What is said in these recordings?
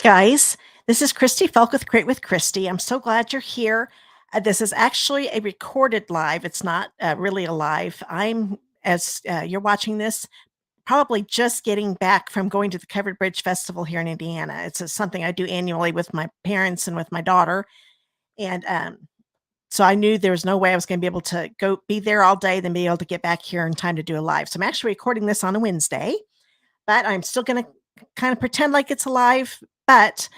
Guys, this is Christy Felk with Create with Christy. I'm so glad you're here. This is actually a recorded live. It's not really a live. As you're watching this, probably just getting back from going to the Covered Bridge Festival here in Indiana. Something I do annually with my parents and with my daughter. And so I knew there was no way I was going to be able to go be there all day, then be able to get back here in time to do a live. So I'm actually recording this on a Wednesday, but I'm still going to kind of pretend like it's alive. But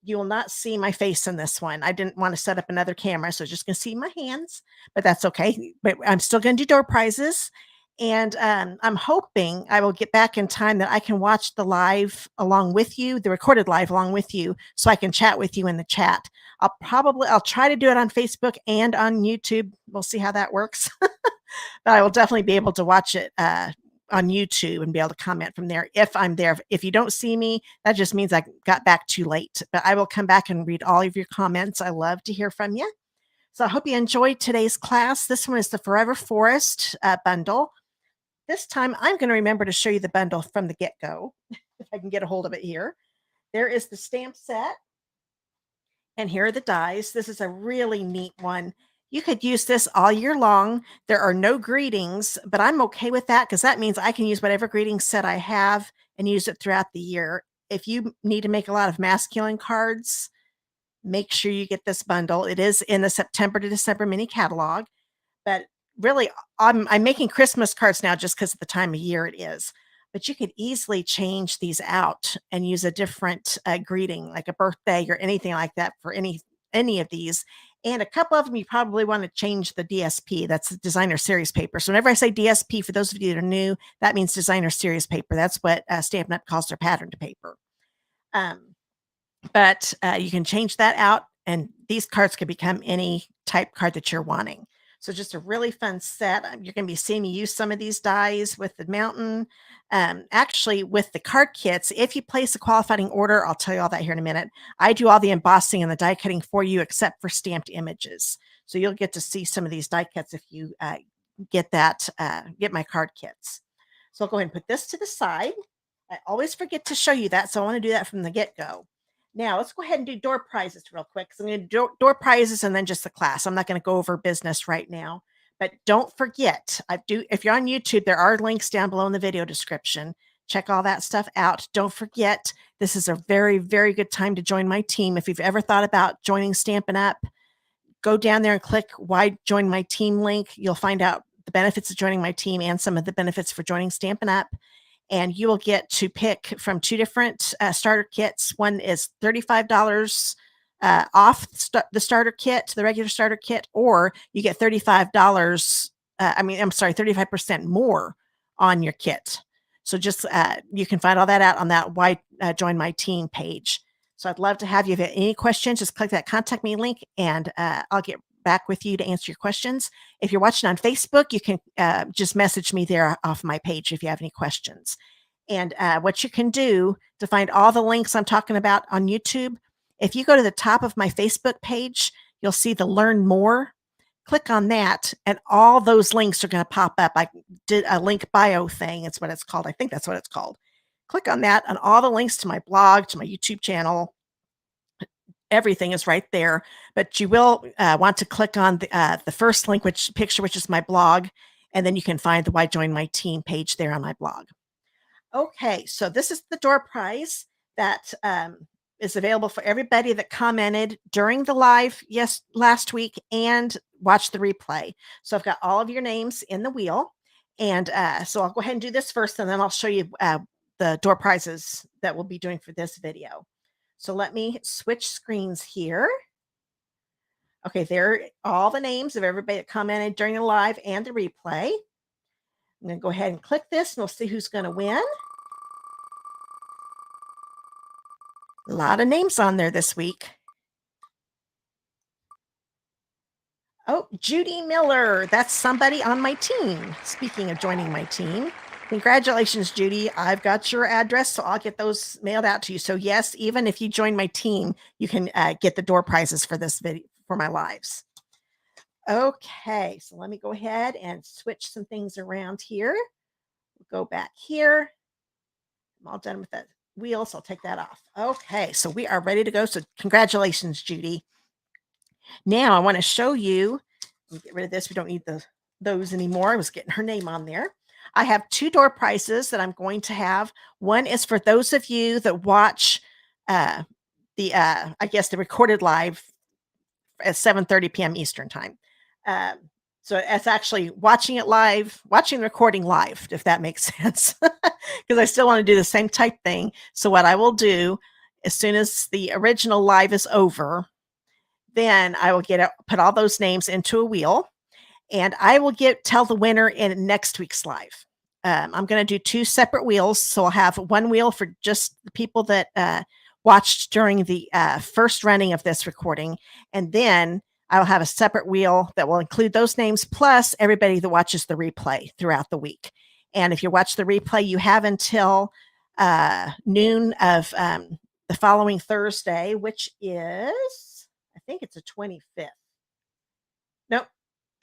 you will not see my face in this one. I didn't want to set up another camera, so just gonna see my hands, but that's okay. But I'm still gonna do door prizes, and I'm hoping I will get back in time that I can watch the live along with you, the recorded live along with you, so I can chat with you in the chat. I'll try to do it on Facebook and on YouTube. We'll see how that works, but I will definitely be able to watch it on YouTube and be able to comment from there if I'm there. If you don't see me, that just means I got back too late, but I will come back and read all of your comments. I love to hear from you. So I hope you enjoyed today's class. This one is the Forever Forest bundle. This time I'm going to remember to show you the bundle from the get-go, if I can get a hold of it here. There is the stamp set, and here are the dies. This is a really neat one. You could use this all year long. There are no greetings, but I'm okay with that because that means I can use whatever greeting set I have and use it throughout the year. If you need to make a lot of masculine cards, make sure you get this bundle. It is in the September to December mini catalog, but really I'm making Christmas cards now just because of the time of year it is. But you could easily change these out and use a different greeting, like a birthday or anything like that for any of these. And a couple of them, you probably want to change the DSP. That's the designer series paper. So whenever I say DSP, for those of you that are new, that means designer series paper. That's what Stampin' Up calls their pattern to paper. But you can change that out, and these cards can become any type card that you're wanting. So just a really fun set. You're going to be seeing me use some of these dies with the mountain. Actually, with the card kits, if you place a qualifying order, I'll tell you all that here in a minute. I do all the embossing and the die cutting for you, except for stamped images. So you'll get to see some of these die cuts if you get my card kits. So I'll go ahead and put this to the side. I always forget to show you that, so I want to do that from the get-go. Now let's go ahead and do door prizes real quick. So I'm going to do door prizes and then just the class. I'm not going to go over business right now, but don't forget, if you're on YouTube, there are links down below in the video description. Check all that stuff out. Don't forget, this is a very, very good time to join my team. If you've ever thought about joining Stampin' Up, go down there and click why join my team link. You'll find out the benefits of joining my team and some of the benefits for joining Stampin' Up. And you will get to pick from two different starter kits. One is $35 off the starter kit, the regular starter kit, or you get $35, 35% more on your kit. So just, you can find all that out on that why join my team page. So I'd love to have you. If you have any questions, just click that contact me link and I'll get back with you to answer your questions. If you're watching on Facebook, you can just message me there off my page if you have any questions. And what you can do to find all the links I'm talking about on YouTube, if you go to the top of my Facebook page, you'll see the Learn More. Click on that, and all those links are going to pop up. I did a link bio thing. It's what it's called. I think that's what it's called. Click on that, and all the links to my blog, to my YouTube channel, everything is right there. But you will want to click on the first link, which is my blog, and then you can find the Why Join My Team page there on my blog. Okay, so this is the door prize that is available for everybody that commented during the live last week and watched the replay. So I've got all of your names in the wheel, and so I'll go ahead and do this first, and then I'll show you the door prizes that we'll be doing for this video. So let me switch screens here. Okay, there are all the names of everybody that commented during the live and the replay. I'm going to go ahead and click this, and we'll see who's going to win. A lot of names on there this week. Oh, Judy Miller. That's somebody on my team. Speaking of joining my team, congratulations, Judy. I've got your address, so I'll get those mailed out to you. So yes, even if you join my team, you can get the door prizes for this video, for my lives. Okay, so let me go ahead and switch some things around here. We'll go back here. I'm all done with wheels. I'll take that off. Okay, so we are ready to go. So congratulations, Judy. Now I want to show you, let me get rid of this. We don't need those anymore. I was getting her name on there. I have 2 door prizes that I'm going to have. One is for those of you that watch I guess the recorded live at 7:30 p.m. Eastern time. Um, so it's actually watching it live, watching the recording live, if that makes sense, because I still want to do the same type thing. So what I will do as soon as the original live is over, then I will put all those names into a wheel, and I will tell the winner in next week's live. I'm going to do 2 separate wheels. So I'll have one wheel for just the people that watched during the first running of this recording. And then I'll have a separate wheel that will include those names plus everybody that watches the replay throughout the week. And if you watch the replay, you have until noon of the following Thursday, which is, I think it's the 25th. Nope,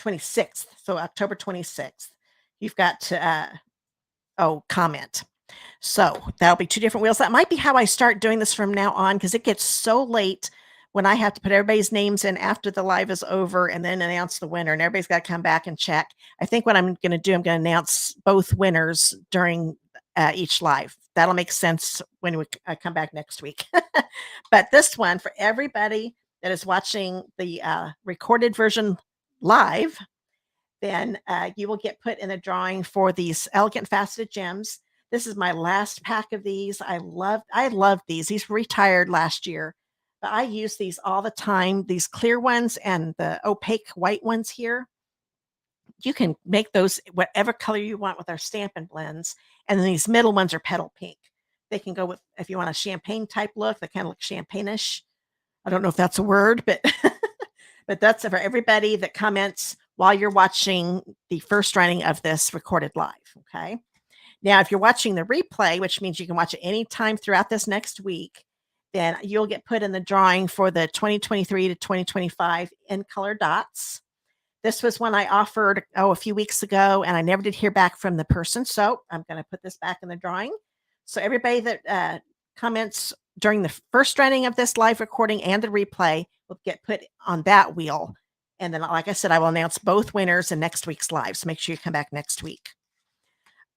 26th. So October 26th. You've got to comment. So that'll be 2 different wheels. That might be how I start doing this from now on, because it gets so late when I have to put everybody's names in after the live is over and then announce the winner, and everybody's got to come back and check. I think what I'm going to do, I'm going to announce both winners during each live. That'll make sense when we come back next week. But this one, for everybody that is watching the recorded version live, then you will get put in a drawing for these elegant faceted gems. This is my last pack of these. I love these. These were retired last year, but I use these all the time. These clear ones and the opaque white ones here. You can make those whatever color you want with our Stampin' blends. And then these middle ones are petal pink. They can go with, if you want a champagne type look, they kind of look champagne-ish. I don't know if that's a word, but but that's for everybody that comments while you're watching the first running of this recorded live. Okay. Now, if you're watching the replay, which means you can watch it anytime throughout this next week, then you'll get put in the drawing for the 2023 to 2025 in color dots. This was one I offered, a few weeks ago, and I never did hear back from the person. So I'm going to put this back in the drawing. So everybody that comments during the first running of this live recording and the replay will get put on that wheel. And then, like I said, I will announce both winners in next week's live. So make sure you come back next week.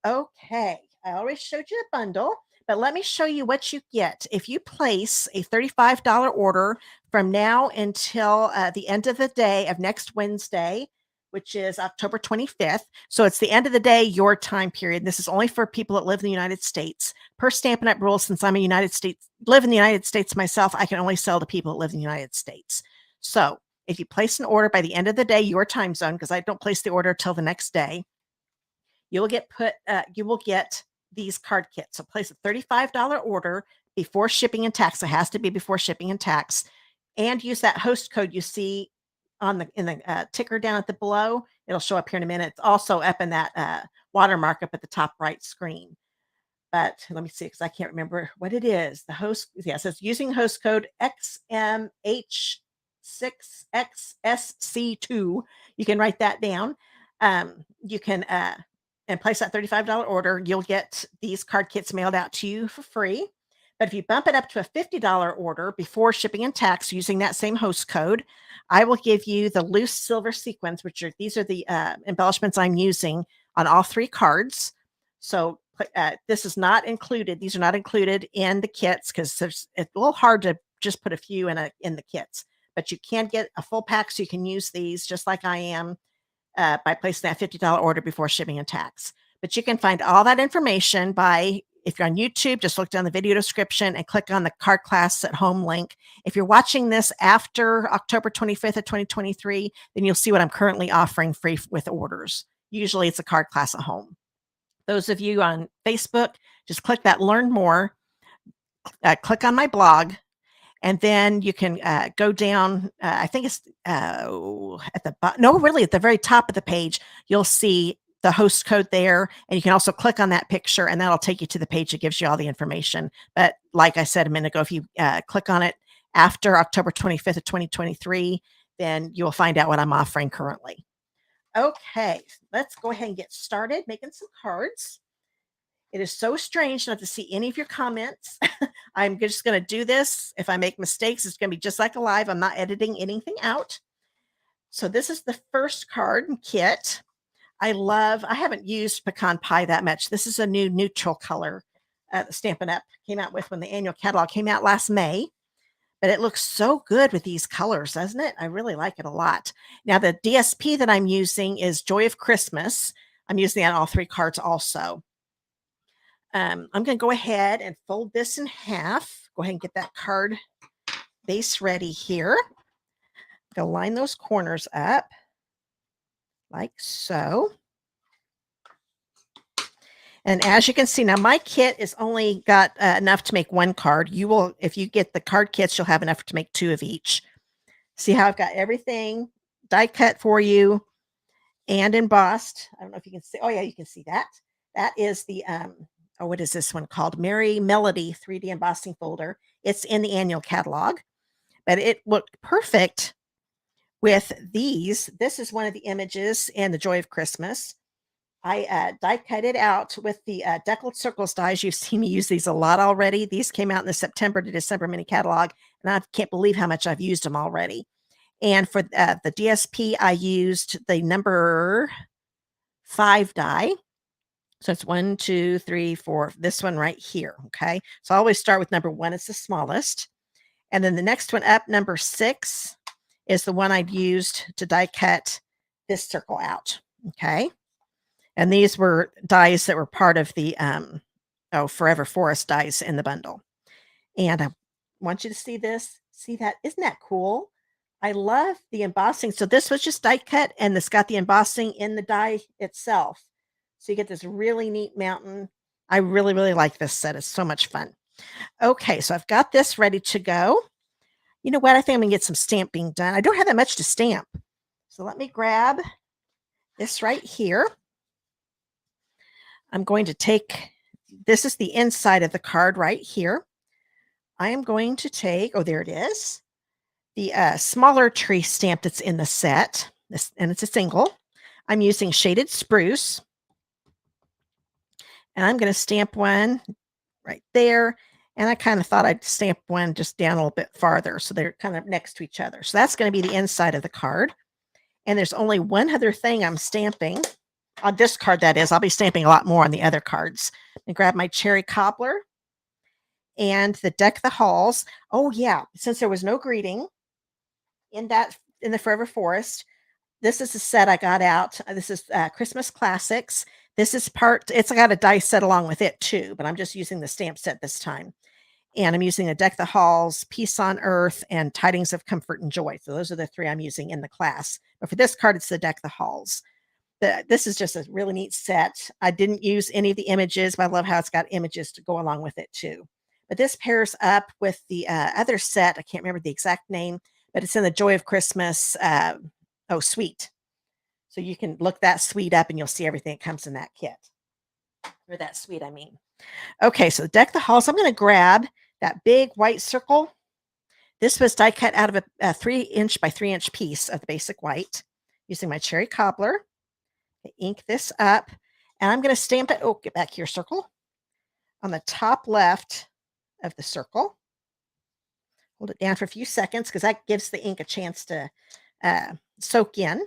Okay, I already showed you the bundle, but let me show you what you get. If you place a $35 order from now until the end of the day of next Wednesday, which is October 25th. So it's the end of the day, your time period. This is only for people that live in the United States. Per Stampin' Up rules, since I'm live in the United States myself, I can only sell to people that live in the United States. So if you place an order by the end of the day, your time zone, because I don't place the order till the next day, you will get these card kits. So place a $35 order before shipping and tax. It has to be before shipping and tax, and use that host code you see in the ticker down at the below. It'll show up here in a minute. It's also up in that watermark up at the top right screen. But let me see, because I can't remember what it is. The host, yes, it's using host code XMH6XSC2. You can write that down. You can and place that $35 order. You'll get these card kits mailed out to you for free. But if you bump it up to a $50 order before shipping and tax using that same host code, I will give you the Loose Silver Sequins, these are the embellishments I'm using on all 3 cards. So this is not included. These are not included in the kits because it's a little hard to just put a few in the kits. But you can get a full pack, so you can use these just like I am by placing that $50 order before shipping and tax. But you can find all that information if you're on YouTube, just look down the video description and click on the card class at home link. If you're watching this after October 25th of 2023, then you'll see what I'm currently offering free with orders. Usually it's a card class at home. Those of you on Facebook, just click that Learn More, click on my blog, and then you can go down. I think it's at the very top of the page, you'll see the host code there. And you can also click on that picture, and that'll take you to the page that gives you all the information. But like I said a minute ago, if you click on it after October 25th of 2023, then you will find out what I'm offering currently. Okay, let's go ahead and get started making some cards. It is so strange not to see any of your comments. I'm just going to do this. If I make mistakes, it's going to be just like a live. I'm not editing anything out. So this is the first card kit. I haven't used pecan pie that much. This is a new neutral color Stampin' Up came out with when the annual catalog came out last May. But it looks so good with these colors, doesn't it? I really like it a lot. Now, the DSP that I'm using is Joy of Christmas. I'm using that on all 3 cards also. I'm going to go ahead and fold this in half. Go ahead and get that card base ready here. Go line those corners up like so. And as you can see, now my kit is only got enough to make 1 card. You will, if you get the card kits, you'll have enough to make 2 of each. See how I've got everything die cut for you and embossed. I don't know if you can see. Oh yeah, you can see that. That is the, what is this one called? Merry Melody 3D embossing folder. It's in the annual catalog, but it looked perfect with these. This is one of the images in the Joy of Christmas. I die cut it out with the deckled circles dies. You've seen me use these a lot already. These came out in the September to December mini catalog, and I can't believe how much I've used them already. And for the DSP, I used the number 5 die. So it's 1, 2, 3, 4. This one right here. Okay. So I always start with number 1. It's the smallest. And then the next one up, number 6, is the one I'd used to die cut this circle out. Okay. And these were dies that were part of the Forever Forest dies in the bundle. And I want you to see this. See that? Isn't that cool? I love the embossing. So this was just die cut, and this got the embossing in the die itself. So you get this really neat mountain. I really, really like this set. It's so much fun. Okay, so I've got this ready to go. You know what? I think I'm going to get some stamping done. I don't have that much to stamp. So let me grab this right here. I'm going to take, this is the inside of the card right here. I am going to take, oh, there it is, the smaller tree stamp that's in the set, and it's a single. I'm using shaded spruce, and I'm going to stamp one right there. And I kind of thought I'd stamp one just down a little bit farther, so they're kind of next to each other. So that's going to be the inside of the card. And there's only one other thing I'm stamping on this card, that is. I'll be stamping a lot more on the other cards. And grab my cherry cobbler and the Deck the Halls. Oh yeah, since there was no greeting in the Forever Forest, this is the set I got out. This is Christmas Classics. This is it's got a dice set along with it too, but I'm just using the stamp set this time. And I'm using a Deck the Halls, Peace on Earth, and Tidings of Comfort and Joy. So those are the 3 I'm using in the class. But for this card, it's the Deck the Halls. This is just a really neat set. I didn't use any of the images, but I love how it's got images to go along with it too. But this pairs up with the other set. I can't remember the exact name, but it's in the Joy of Christmas suite. So you can look that suite up and you'll see everything that comes in that kit. Or that suite, I mean. Okay, so Deck the Halls. I'm going to grab that big white circle. This was die cut out of a 3-inch by 3-inch piece of the basic white using my cherry cobbler. I ink this up, and I'm going to stamp it. Oh, get back here, circle. On the top left of the circle. Hold it down for a few seconds because that gives the ink a chance to soak in.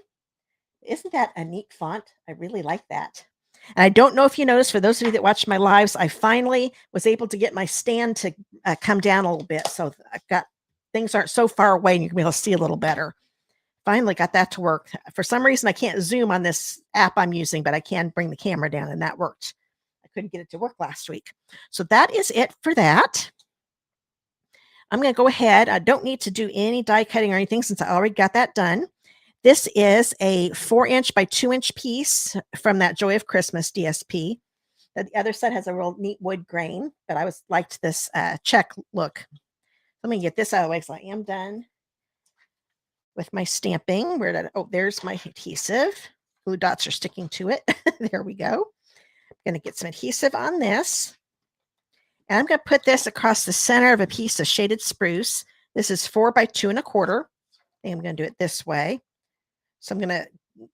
Isn't that a neat font? I really like that. And I don't know if you noticed, for those of you that watch my lives, I finally was able to get my stand to come down a little bit. So I've got, things aren't so far away and you can be able to see a little better. Finally got that to work. For some reason, I can't zoom on this app I'm using, but I can bring the camera down, and that worked. I couldn't get it to work last week. So that is it for that. I'm going to go ahead. I don't need to do any die cutting or anything since I already got that done. This is a 4-inch by 2-inch piece from that Joy of Christmas DSP. The other set has a real neat wood grain, but I liked this check look. Let me get this out of the way because I am done with my stamping. There's my adhesive. Glue dots are sticking to it. There we go. I'm going to get some adhesive on this. And I'm going to put this across the center of a piece of shaded spruce. This is 4 by 2 1/4. And I'm going to do it this way. So I'm going to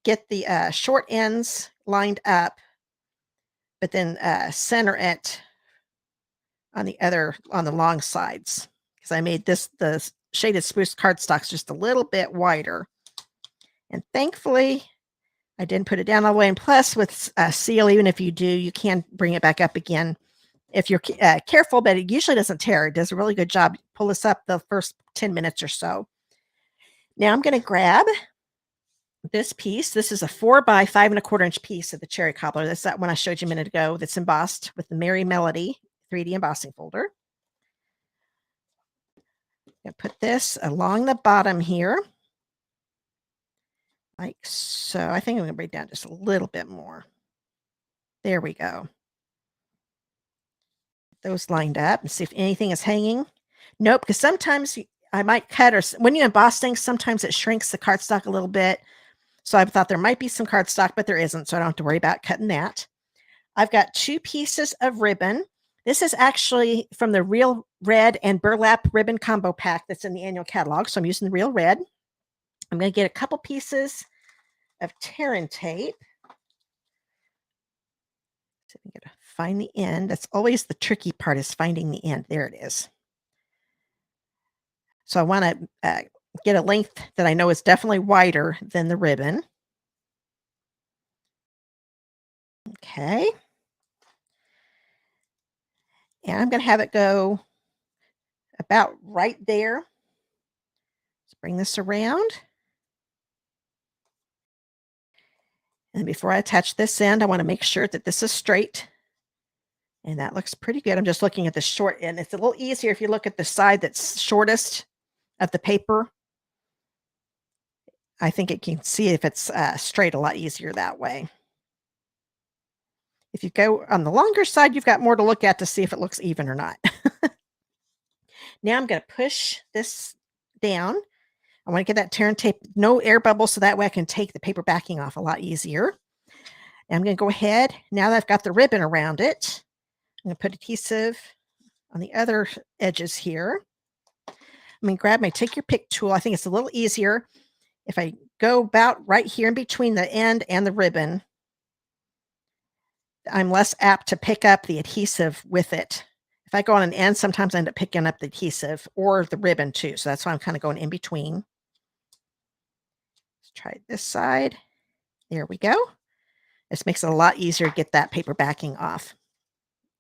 get the short ends lined up but then center it on the long sides, because I made the shaded spruce cardstocks just a little bit wider. And thankfully, I didn't put it down all the way. And plus, with seal, even if you do, you can bring it back up again if you're careful, but it usually doesn't tear. It does a really good job. Pull this up the first 10 minutes or so. Now I'm going to grab this piece. This is a 4 by 5¼ inch piece of the cherry cobbler. That's that one I showed you a minute ago that's embossed with the Merry Melody 3D embossing folder. I'm going to put this along the bottom here, like so. I think I'm going to bring it down just a little bit more. There we go. Those lined up and see if anything is hanging. Nope, because sometimes I might cut, or when you emboss things, sometimes it shrinks the cardstock a little bit. So I thought there might be some cardstock, but there isn't, so I don't have to worry about cutting that. I've got 2 pieces of ribbon. This is actually from the Real Red and Burlap ribbon combo pack that's in the annual catalog, so I'm using the Real Red. I'm going to get a couple pieces of tear-in tape. So I'm going to find the end. That's always the tricky part, is finding the end. There it is. So I want to get a length that I know is definitely wider than the ribbon. Okay. And I'm going to have it go about right there. Let's bring this around. And before I attach this end, I want to make sure that this is straight. And that looks pretty good. I'm just looking at the short end. It's a little easier if you look at the side that's shortest of the paper. I think it can see if it's straight a lot easier that way. If you go on the longer side, you've got more to look at to see if it looks even or not. Now I'm going to push this down. I want to get that tear and tape, no air bubbles, so that way I can take the paper backing off a lot easier. And I'm going to go ahead, now that I've got the ribbon around it, I'm going to put adhesive on the other edges here. I'm going to grab my take your pick tool. I think it's a little easier if I go about right here in between the end and the ribbon. I'm less apt to pick up the adhesive with it. If I go on an end, sometimes I end up picking up the adhesive or the ribbon too. So that's why I'm kind of going in between. Let's try this side. There we go. This makes it a lot easier to get that paper backing off.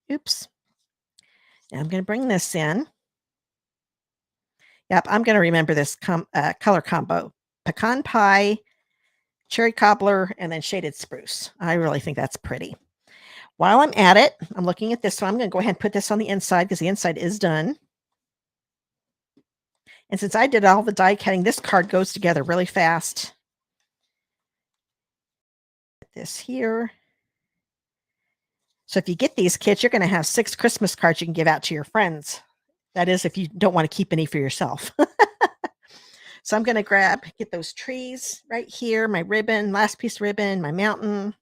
Oops. Now I'm going to bring this in. Yep, I'm going to remember this color combo. Pecan pie, cherry cobbler, and then shaded spruce. I really think that's pretty. While I'm at it, I'm looking at this, so I'm going to go ahead and put this on the inside because the inside is done. And since I did all the die cutting, this card goes together really fast. Put this here. So if you get these kits, you're going to have 6 Christmas cards you can give out to your friends. That is, if you don't want to keep any for yourself. So I'm going to get those trees right here, my ribbon, last piece of ribbon, my mountain.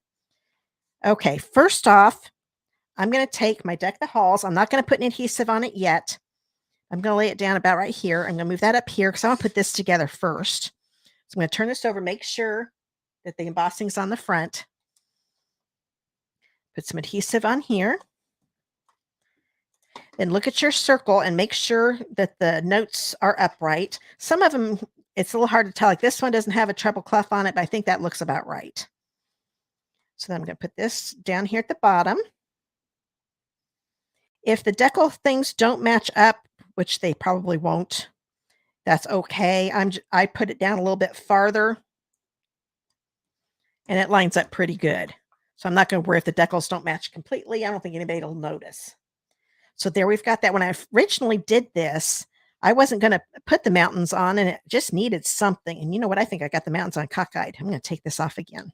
Okay, first off, I'm going to take my Deck the Halls. I'm not going to put an adhesive on it yet. I'm going to lay it down about right here. I'm going to move that up here because I want to put this together first. So I'm going to turn this over, make sure that the embossing's on the front. Put some adhesive on here. Then look at your circle and make sure that the notes are upright. Some of them, it's a little hard to tell. Like this one doesn't have a treble clef on it, but I think that looks about right. So then I'm going to put this down here at the bottom. If the decal things don't match up, which they probably won't, that's okay. I put it down a little bit farther, and it lines up pretty good. So I'm not going to worry if the decals don't match completely. I don't think anybody will notice. So there we've got that. When I originally did this, I wasn't going to put the mountains on, and it just needed something. And you know what? I think I got the mountains on cockeyed. I'm going to take this off again.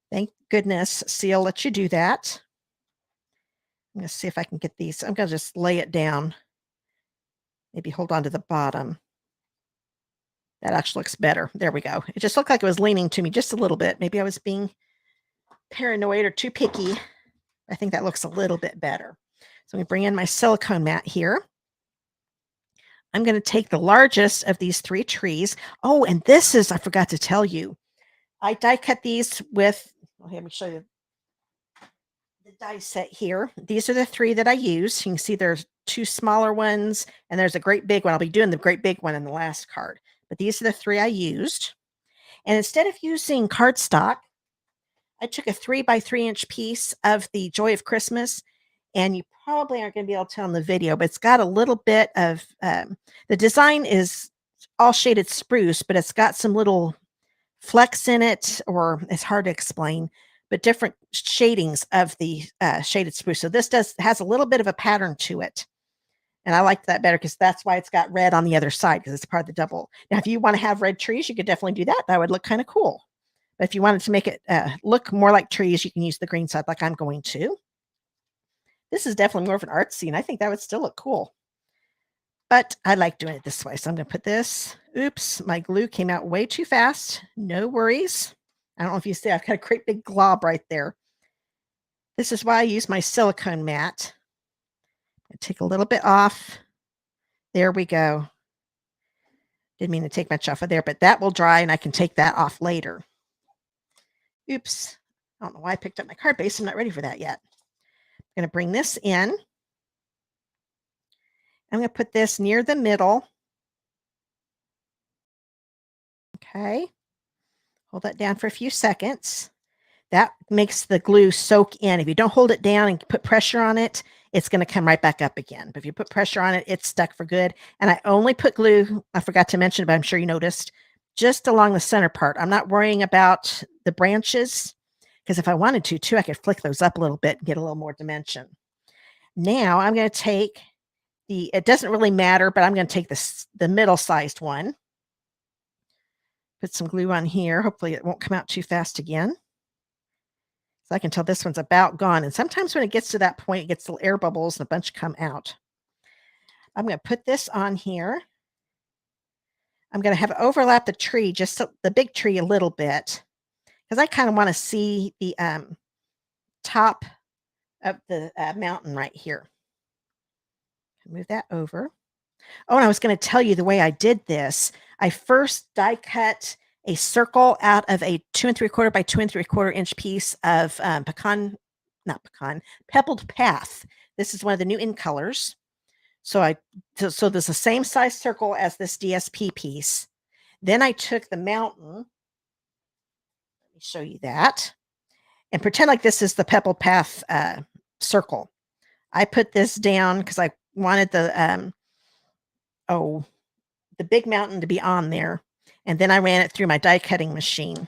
Thank goodness Seal lets you do that. I'm going to see if I can get these. I'm going to just lay it down. Maybe hold on to the bottom. That actually looks better. There we go. It just looked like it was leaning to me just a little bit. Maybe I was being paranoid or too picky. I think that looks a little bit better. So I'm going to bring in my silicone mat here. I'm going to take the largest of these 3 trees. Oh, and this is, I forgot to tell you, I die cut these with, let me show you. die set here. These are the 3 that I use. You can see there's 2 smaller ones and there's a great big one. I'll be doing the great big one in the last card. But these are the 3 I used. And instead of using cardstock, I took a 3 by 3 inch piece of the Joy of Christmas, and you probably aren't going to be able to tell in the video, but it's got a little bit of the design is all shaded spruce, but it's got some little flecks in it, or it's hard to explain, but different shadings of the shaded spruce. So this has a little bit of a pattern to it. And I liked that better because that's why it's got red on the other side, because it's part of the double. Now, if you want to have red trees, you could definitely do that. That would look kind of cool. But if you wanted to make it look more like trees, you can use the green side like I'm going to. This is definitely more of an art scene. I think that would still look cool. But I like doing it this way. So I'm going to put this. Oops, my glue came out way too fast. No worries. I don't know if you see, I've got a great big glob right there. This is why I use my silicone mat. I take a little bit off. There we go. Didn't mean to take much off of there, but that will dry and I can take that off later. Oops. I don't know why I picked up my card base. I'm not ready for that yet. I'm going to bring this in. I'm going to put this near the middle. Okay. Hold that down for a few seconds. That makes the glue soak in. If you don't hold it down and put pressure on it, it's going to come right back up again. But if you put pressure on it, it's stuck for good. And I only put glue, I forgot to mention, but I'm sure you noticed, just along the center part. I'm not worrying about the branches, because if I wanted to too, I could flick those up a little bit and get a little more dimension. Now I'm going to take it doesn't really matter, but I'm going to take the middle-sized one. Put some glue on here. Hopefully it won't come out too fast again. So I can tell this one's about gone. And sometimes when it gets to that point, it gets little air bubbles and a bunch come out. I'm going to put this on here. I'm going to have it overlap the tree, just the big tree a little bit, because I kind of want to see the top of the mountain right here. Move that over. Oh, and I was going to tell you the way I did this. I first die cut a circle out of a 2 3/4 by 2 3/4 inch piece of pebbled path. This is one of the new in colors. So so there's the same size circle as this DSP piece. Then I took the mountain. Let me show you that. And pretend like this is the pebbled path circle. I put this down because I wanted the big mountain to be on there. And then I ran it through my die cutting machine.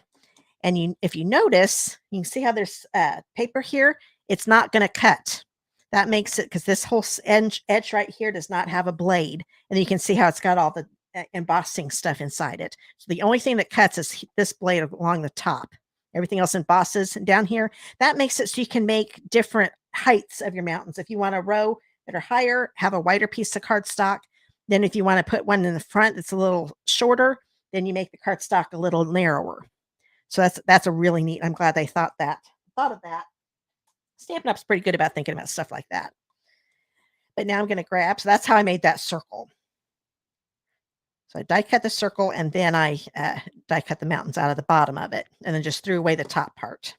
And if you notice, you can see how there's paper here. It's not going to cut. That makes it, because this whole edge right here does not have a blade. And you can see how it's got all the embossing stuff inside it. So the only thing that cuts is this blade along the top. Everything else embosses down here. That makes it so you can make different heights of your mountains. If you want a row that are higher, have a wider piece of cardstock. Then if you want to put one in the front that's a little shorter, then you make the cardstock a little narrower. So that's a really neat. I'm glad they thought of that. Stampin' Up's pretty good about thinking about stuff like that. But now I'm going to grab. So that's how I made that circle. So I die cut the circle, and then I die cut the mountains out of the bottom of it, and then just threw away the top part.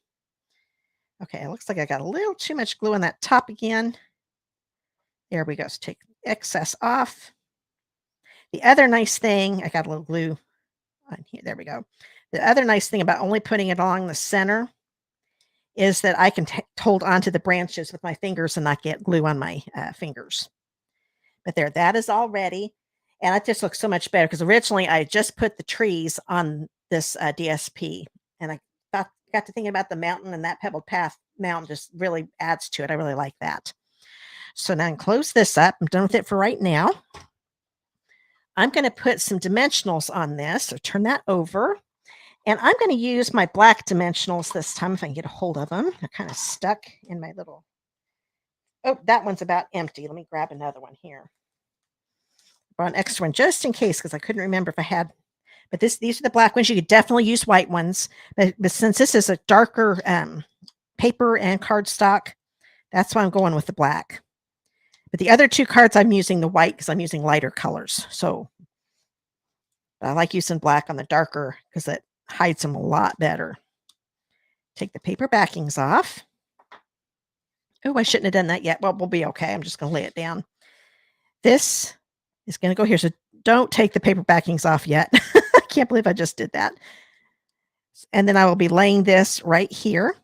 Okay, it looks like I got a little too much glue on that top again. There we go. So take excess off. The other nice thing, I got a little glue on here. There we go. The other nice thing about only putting it along the center is that I can hold onto the branches with my fingers and not get glue on my fingers. But there, that is all ready. And it just looks so much better, because originally I just put the trees on this DSP. And I got to thinking about the mountain, and that pebbled path mountain just really adds to it. I really like that. So now I can close this up. I'm done with it for right now. I'm going to put some dimensionals on this. So turn that over. And I'm going to use my black dimensionals this time, if I can get a hold of them. They're kind of stuck in my little... Oh, that one's about empty. Let me grab another one here. Brought an extra one just in case, because I couldn't remember if I had... But these are the black ones. You could definitely use white ones. But since this is a darker paper and cardstock, that's why I'm going with the black. But the other two cards, I'm using the white because I'm using lighter colors. So I like using black on the darker because it hides them a lot better. Take the paper backings off. Oh, I shouldn't have done that yet. Well, we'll be okay. I'm just going to lay it down. This is going to go here. So don't take the paper backings off yet. I can't believe I just did that. And then I will be laying this right here.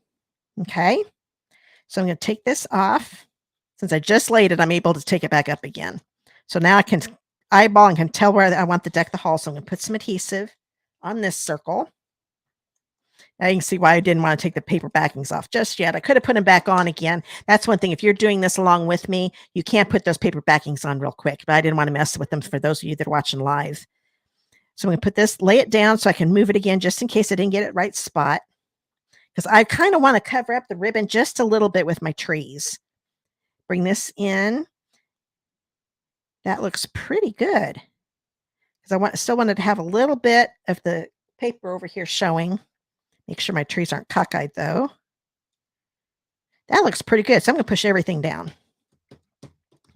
Okay. So I'm going to take this off. Since I just laid it, I'm able to take it back up again. So now I can eyeball and can tell where I want to deck the hole. So I'm going to put some adhesive on this circle. Now you can see why I didn't want to take the paper backings off just yet. I could have put them back on again. That's one thing. If you're doing this along with me, you can't put those paper backings on real quick, but I didn't want to mess with them for those of you that are watching live. So I'm going to put this, lay it down so I can move it again just in case I didn't get it right spot. Because I kind of want to cover up the ribbon just a little bit with my trees. Bring this in. That looks pretty good. Because I still wanted to have a little bit of the paper over here showing. Make sure my trees aren't cockeyed though. That looks pretty good. So I'm going to push everything down.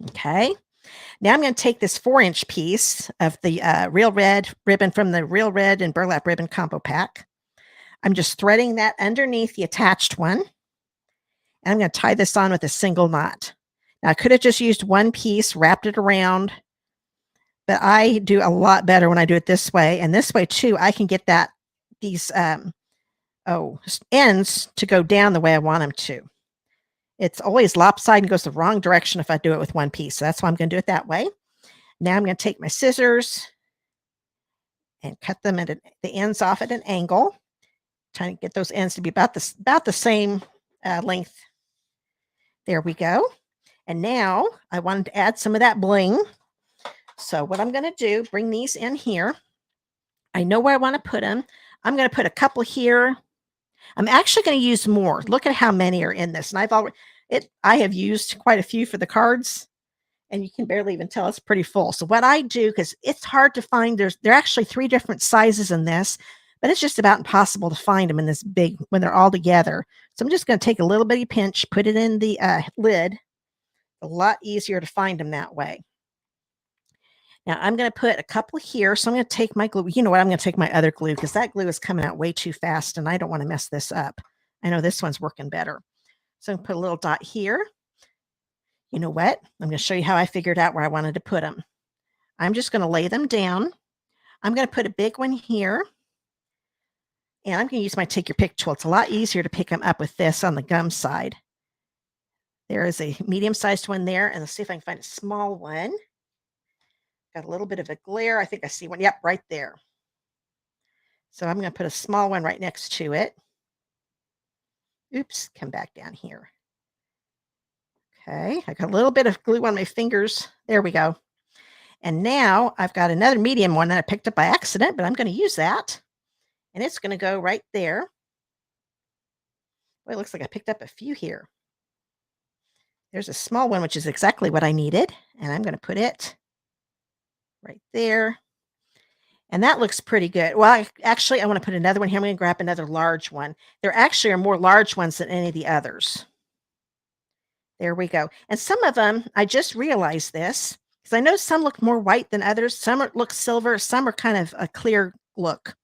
Okay. Now I'm going to take this 4-inch piece of the Real Red ribbon from the Real Red and Burlap Ribbon Combo Pack. I'm just threading that underneath the attached one. And I'm going to tie this on with a single knot. Now I could have just used one piece, wrapped it around, but I do a lot better when I do it this way. And this way too, I can get these ends to go down the way I want them to. It's always lopsided and goes the wrong direction if I do it with one piece. So that's why I'm going to do it that way. Now I'm going to take my scissors and cut them at the ends off at an angle. Trying to get those ends to be about the same length. There we go. And now I wanted to add some of that bling. So what I'm going to do, bring these in here. I know where I want to put them. I'm going to put a couple here. I'm actually going to use more. Look at how many are in this. And I have used quite a few for the cards, and you can barely even tell it's pretty full. So what I do, because it's hard to find, there are actually 3 different sizes in this, but it's just about impossible to find them in this big when they're all together. So I'm just going to take a little bitty pinch, put it in the lid. A lot easier to find them that way. Now I'm going to put a couple here. So I'm going to take my glue. You know what? I'm going to take my other glue because that glue is coming out way too fast and I don't want to mess this up. I know this one's working better. So I'm going to put a little dot here. You know what? I'm going to show you how I figured out where I wanted to put them. I'm just going to lay them down. I'm going to put a big one here. And I'm going to use my Take Your Pick tool. It's a lot easier to pick them up with this on the gum side. There is a medium-sized one there. And let's see if I can find a small one. Got a little bit of a glare. I think I see one. Yep, right there. So I'm going to put a small one right next to it. Oops, come back down here. Okay, I got a little bit of glue on my fingers. There we go. And now I've got another medium one that I picked up by accident, but I'm going to use that. And it's going to go right there. Well, it looks like I picked up a few here. There's a small one, which is exactly what I needed. And I'm going to put it right there. And that looks pretty good. Well, I want to put another one here. I'm going to grab another large one. There actually are more large ones than any of the others. There we go. And some of them, I just realized this, because I know some look more white than others. Some look silver. Some are kind of a clear look.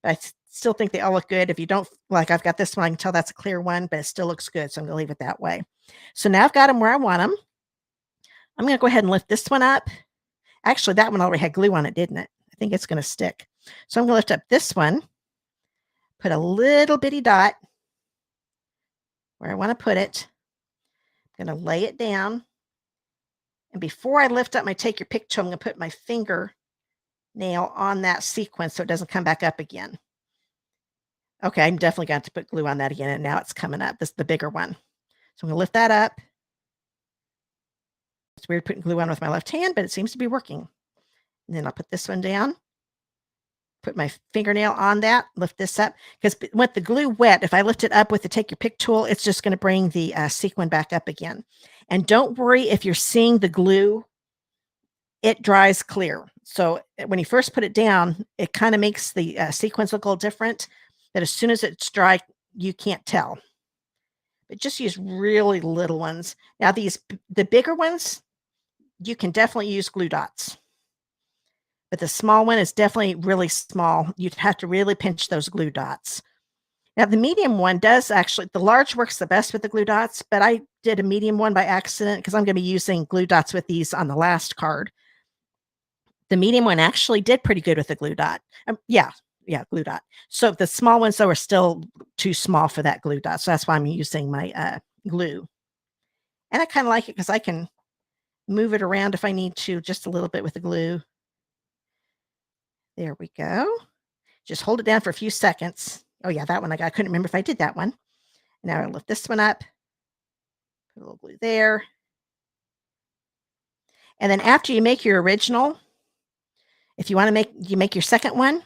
But I still think they all look good. If you don't, like I've got this one, I can tell that's a clear one, but it still looks good. So I'm going to leave it that way. So now I've got them where I want them. I'm going to go ahead and lift this one up. Actually, that one already had glue on it, didn't it? I think it's going to stick. So I'm going to lift up this one, put a little bitty dot where I want to put it. I'm going to lay it down. And before I lift up my Take Your Pick tool, I'm going to put my finger nail on that sequence so it doesn't come back up again. Okay, I'm definitely going to put glue on that again, and now it's coming up. This is the bigger one. So I'm going to lift that up. It's weird putting glue on with my left hand, but it seems to be working. And then I'll put this one down, put my fingernail on that, lift this up. Because with the glue wet, if I lift it up with the Take Your Pick tool, it's just going to bring the sequin back up again. And don't worry if you're seeing the glue, it dries clear. So when you first put it down, it kind of makes the sequins look a little different. But as soon as it's dry, you can't tell. But just use really little ones. Now the bigger ones, you can definitely use glue dots. But the small one is definitely really small. You'd have to really pinch those glue dots. Now the medium one does actually, the large works the best with the glue dots, but I did a medium one by accident because I'm going to be using glue dots with these on the last card. The medium one actually did pretty good with the glue dot. Yeah, glue dot. So the small ones though are still too small for that glue dot. So that's why I'm using my glue. And I kind of like it because I can move it around if I need to just a little bit with the glue. There we go. Just hold it down for a few seconds. Oh yeah, that one I couldn't remember if I did that one. Now I'll lift this one up. Put a little glue there. And then after you make your original, if you want to make your second one,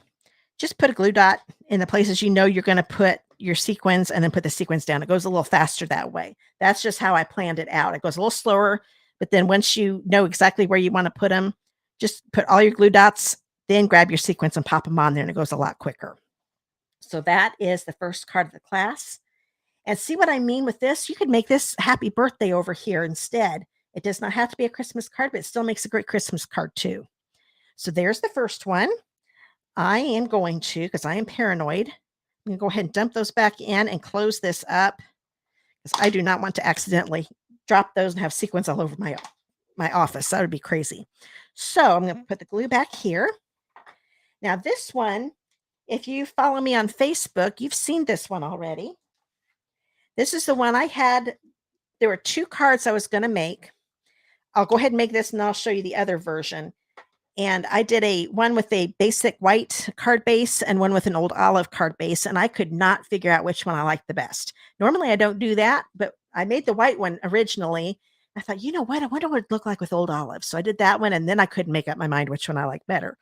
just put a glue dot in the places you know you're going to put your sequins and then put the sequins down. It goes a little faster that way. That's just how I planned it out. It goes a little slower, but then once you know exactly where you want to put them, just put all your glue dots, then grab your sequins and pop them on there, and it goes a lot quicker. So that is the first card of the class. And see what I mean with this? You could make this happy birthday over here instead. It does not have to be a Christmas card, but it still makes a great Christmas card too. So there's the first one. I am going to, because I am paranoid, I'm going to go ahead and dump those back in and close this up because I do not want to accidentally drop those and have sequins all over my office. That would be crazy. So I'm going to put the glue back here. Now this one, if you follow me on Facebook, you've seen this one already. This is the one I had. There were 2 cards I was going to make. I'll go ahead and make this and I'll show you the other version. And I did one with a basic white card base and one with an old olive card base. And I could not figure out which one I liked the best. Normally I don't do that, but I made the white one originally. I thought, you know what? I wonder what it'd look like with old olive. So I did that one. And then I couldn't make up my mind which one I liked better.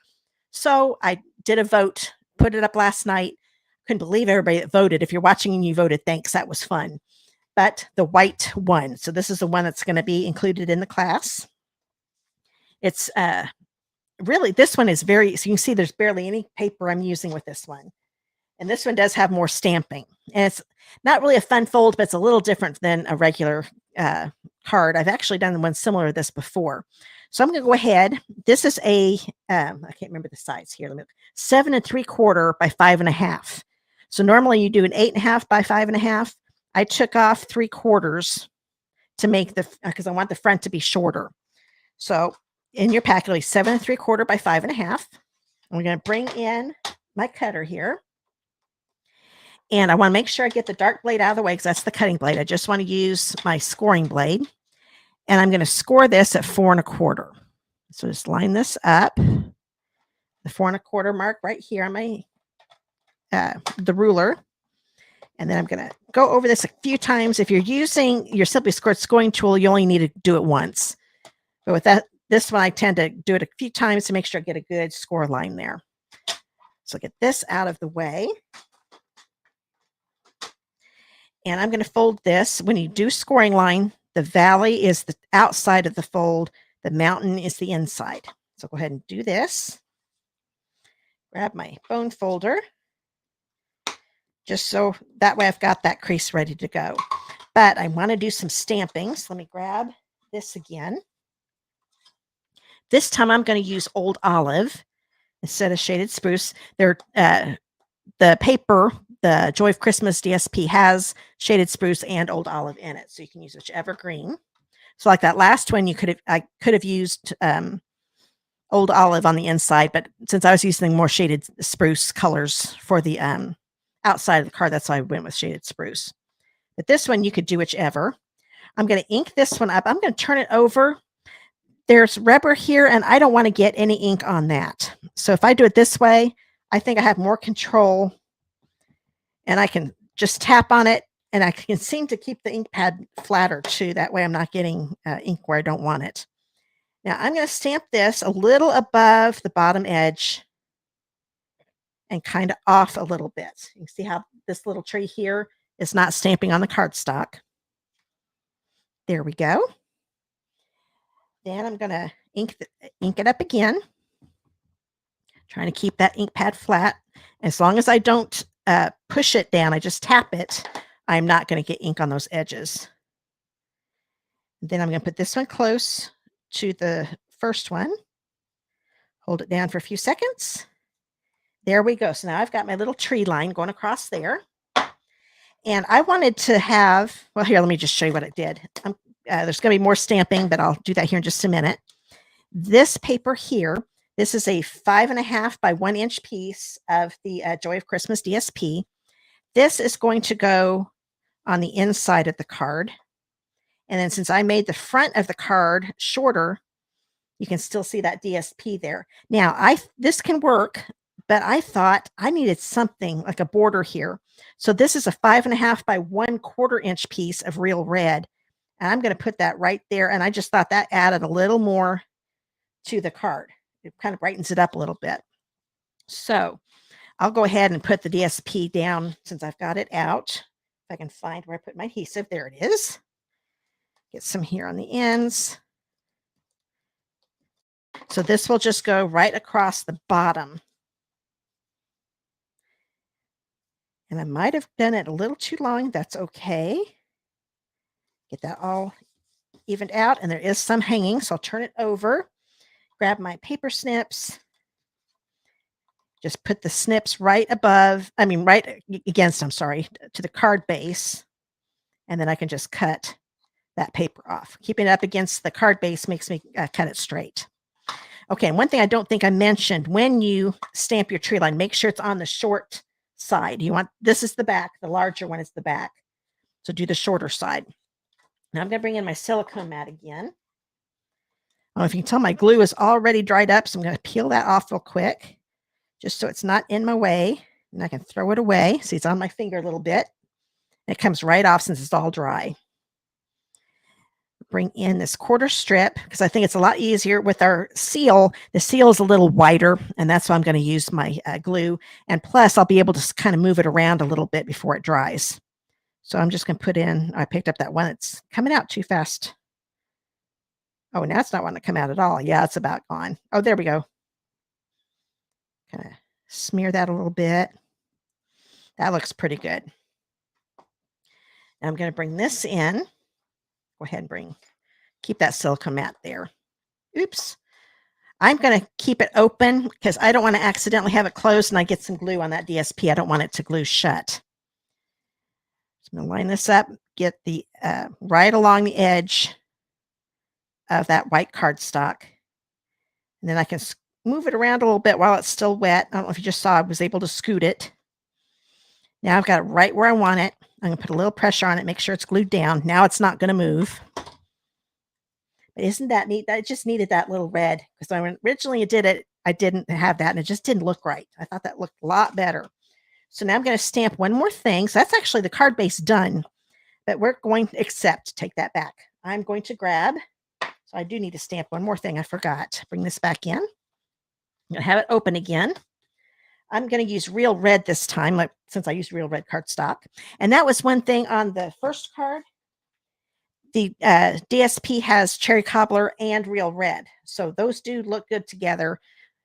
So I did a vote, put it up last night. Couldn't believe everybody that voted. If you're watching and you voted, thanks. That was fun. But the white one. So this is the one that's going to be included in the class. It's really, this one is so you can see there's barely any paper I'm using with this one. And this one does have more stamping. And it's not really a fun fold, but it's a little different than a regular card. I've actually done one similar to this before. So I'm going to go ahead. This is I can't remember the size here. 7 3/4 by 5.5. So normally you do an 8.5 by 5.5. I took off 3/4 to make because I want the front to be shorter. So in your pack, it'll be 7 3/4 by 5.5. I'm going to bring in my cutter here. And I want to make sure I get the dark blade out of the way because that's the cutting blade. I just want to use my scoring blade. And I'm going to score this at 4 1/4. So just line this up. The 4 1/4 mark right here on my the ruler. And then I'm going to go over this a few times. If you're using your Simply Scored scoring tool, you only need to do it once. But with this one, I tend to do it a few times to make sure I get a good score line there. So get this out of the way. And I'm going to fold this. When you do scoring line, the valley is the outside of the fold. The mountain is the inside. So go ahead and do this. Grab my bone folder. Just so that way I've got that crease ready to go. But I want to do some stamping. So let me grab this again. This time I'm going to use Old Olive instead of Shaded Spruce. The paper, the Joy of Christmas DSP has Shaded Spruce and Old Olive in it. So you can use whichever green. So like that last one, I could have used Old Olive on the inside, but since I was using more Shaded Spruce colors for the outside of the card, that's why I went with Shaded Spruce. But this one, you could do whichever. I'm going to ink this one up. I'm going to turn it over. There's rubber here, and I don't want to get any ink on that. So if I do it this way, I think I have more control, and I can just tap on it, and I can seem to keep the ink pad flatter too. That way I'm not getting ink where I don't want it. Now I'm going to stamp this a little above the bottom edge and kind of off a little bit. You can see how this little tree here is not stamping on the cardstock. There we go. Then I'm going to ink it up again. Trying to keep that ink pad flat. As long as I don't push it down, I just tap it, I'm not going to get ink on those edges. Then I'm going to put this one close to the first one. Hold it down for a few seconds. There we go. So now I've got my little tree line going across there. And I wanted to have, well, here, let me just show you what I did. There's going to be more stamping, but I'll do that here in just a minute. This paper here, this is a 5.5 by 1 inch piece of the Joy of Christmas DSP. This is going to go on the inside of the card. And then since I made the front of the card shorter, you can still see that DSP there. Now, this can work, but I thought I needed something like a border here. So this is a 5.5 by 1/4 inch piece of real red. And I'm going to put that right there. And I just thought that added a little more to the card. It kind of brightens it up a little bit. So I'll go ahead and put the DSP down since I've got it out. If I can find where I put my adhesive, there it is. Get some here on the ends. So this will just go right across the bottom. And I might have done it a little too long. That's okay. Get that all evened out. And there is some hanging, so I'll turn it over. Grab my paper snips. Just put the snips right against, to the card base. And then I can just cut that paper off. Keeping it up against the card base makes me cut it straight. Okay, and one thing I don't think I mentioned, when you stamp your tree line, make sure it's on the short side. This is the back, the larger one is the back. So do the shorter side. Now I'm going to bring in my silicone mat again. I don't know if you can tell my glue is already dried up, so I'm going to peel that off real quick, just so it's not in my way. And I can throw it away. See, it's on my finger a little bit. And it comes right off since it's all dry. Bring in this quarter strip because I think it's a lot easier with our seal. The seal is a little wider, and that's why I'm going to use my glue. And plus, I'll be able to kind of move it around a little bit before it dries. So I'm just going to put in, I picked up that one that's coming out too fast. Oh, now it's not wanting to come out at all. Yeah, it's about gone. Oh, there we go. Kind of smear that a little bit. That looks pretty good. Now I'm going to bring this in. Go ahead and keep that silicone mat there. Oops. I'm going to keep it open because I don't want to accidentally have it closed and I get some glue on that DSP. I don't want it to glue shut. So I'm going to line this up, get the right along the edge of that white cardstock. And then I can move it around a little bit while it's still wet. I don't know if you just saw, I was able to scoot it. Now I've got it right where I want it. I'm going to put a little pressure on it, make sure it's glued down. Now it's not going to move. But isn't that neat? I just needed that little red because when originally I did it, I didn't have that and it just didn't look right. I thought that looked a lot better. So now I'm going to stamp one more thing. So that's actually the card base done, but we're going to take that back. I'm going to grab, so I do need to stamp one more thing. I forgot. Bring this back in. I'm going to have it open again. I'm going to use real red this time, since I used real red cardstock. And that was one thing on the first card. The DSP has cherry cobbler and real red. So those do look good together.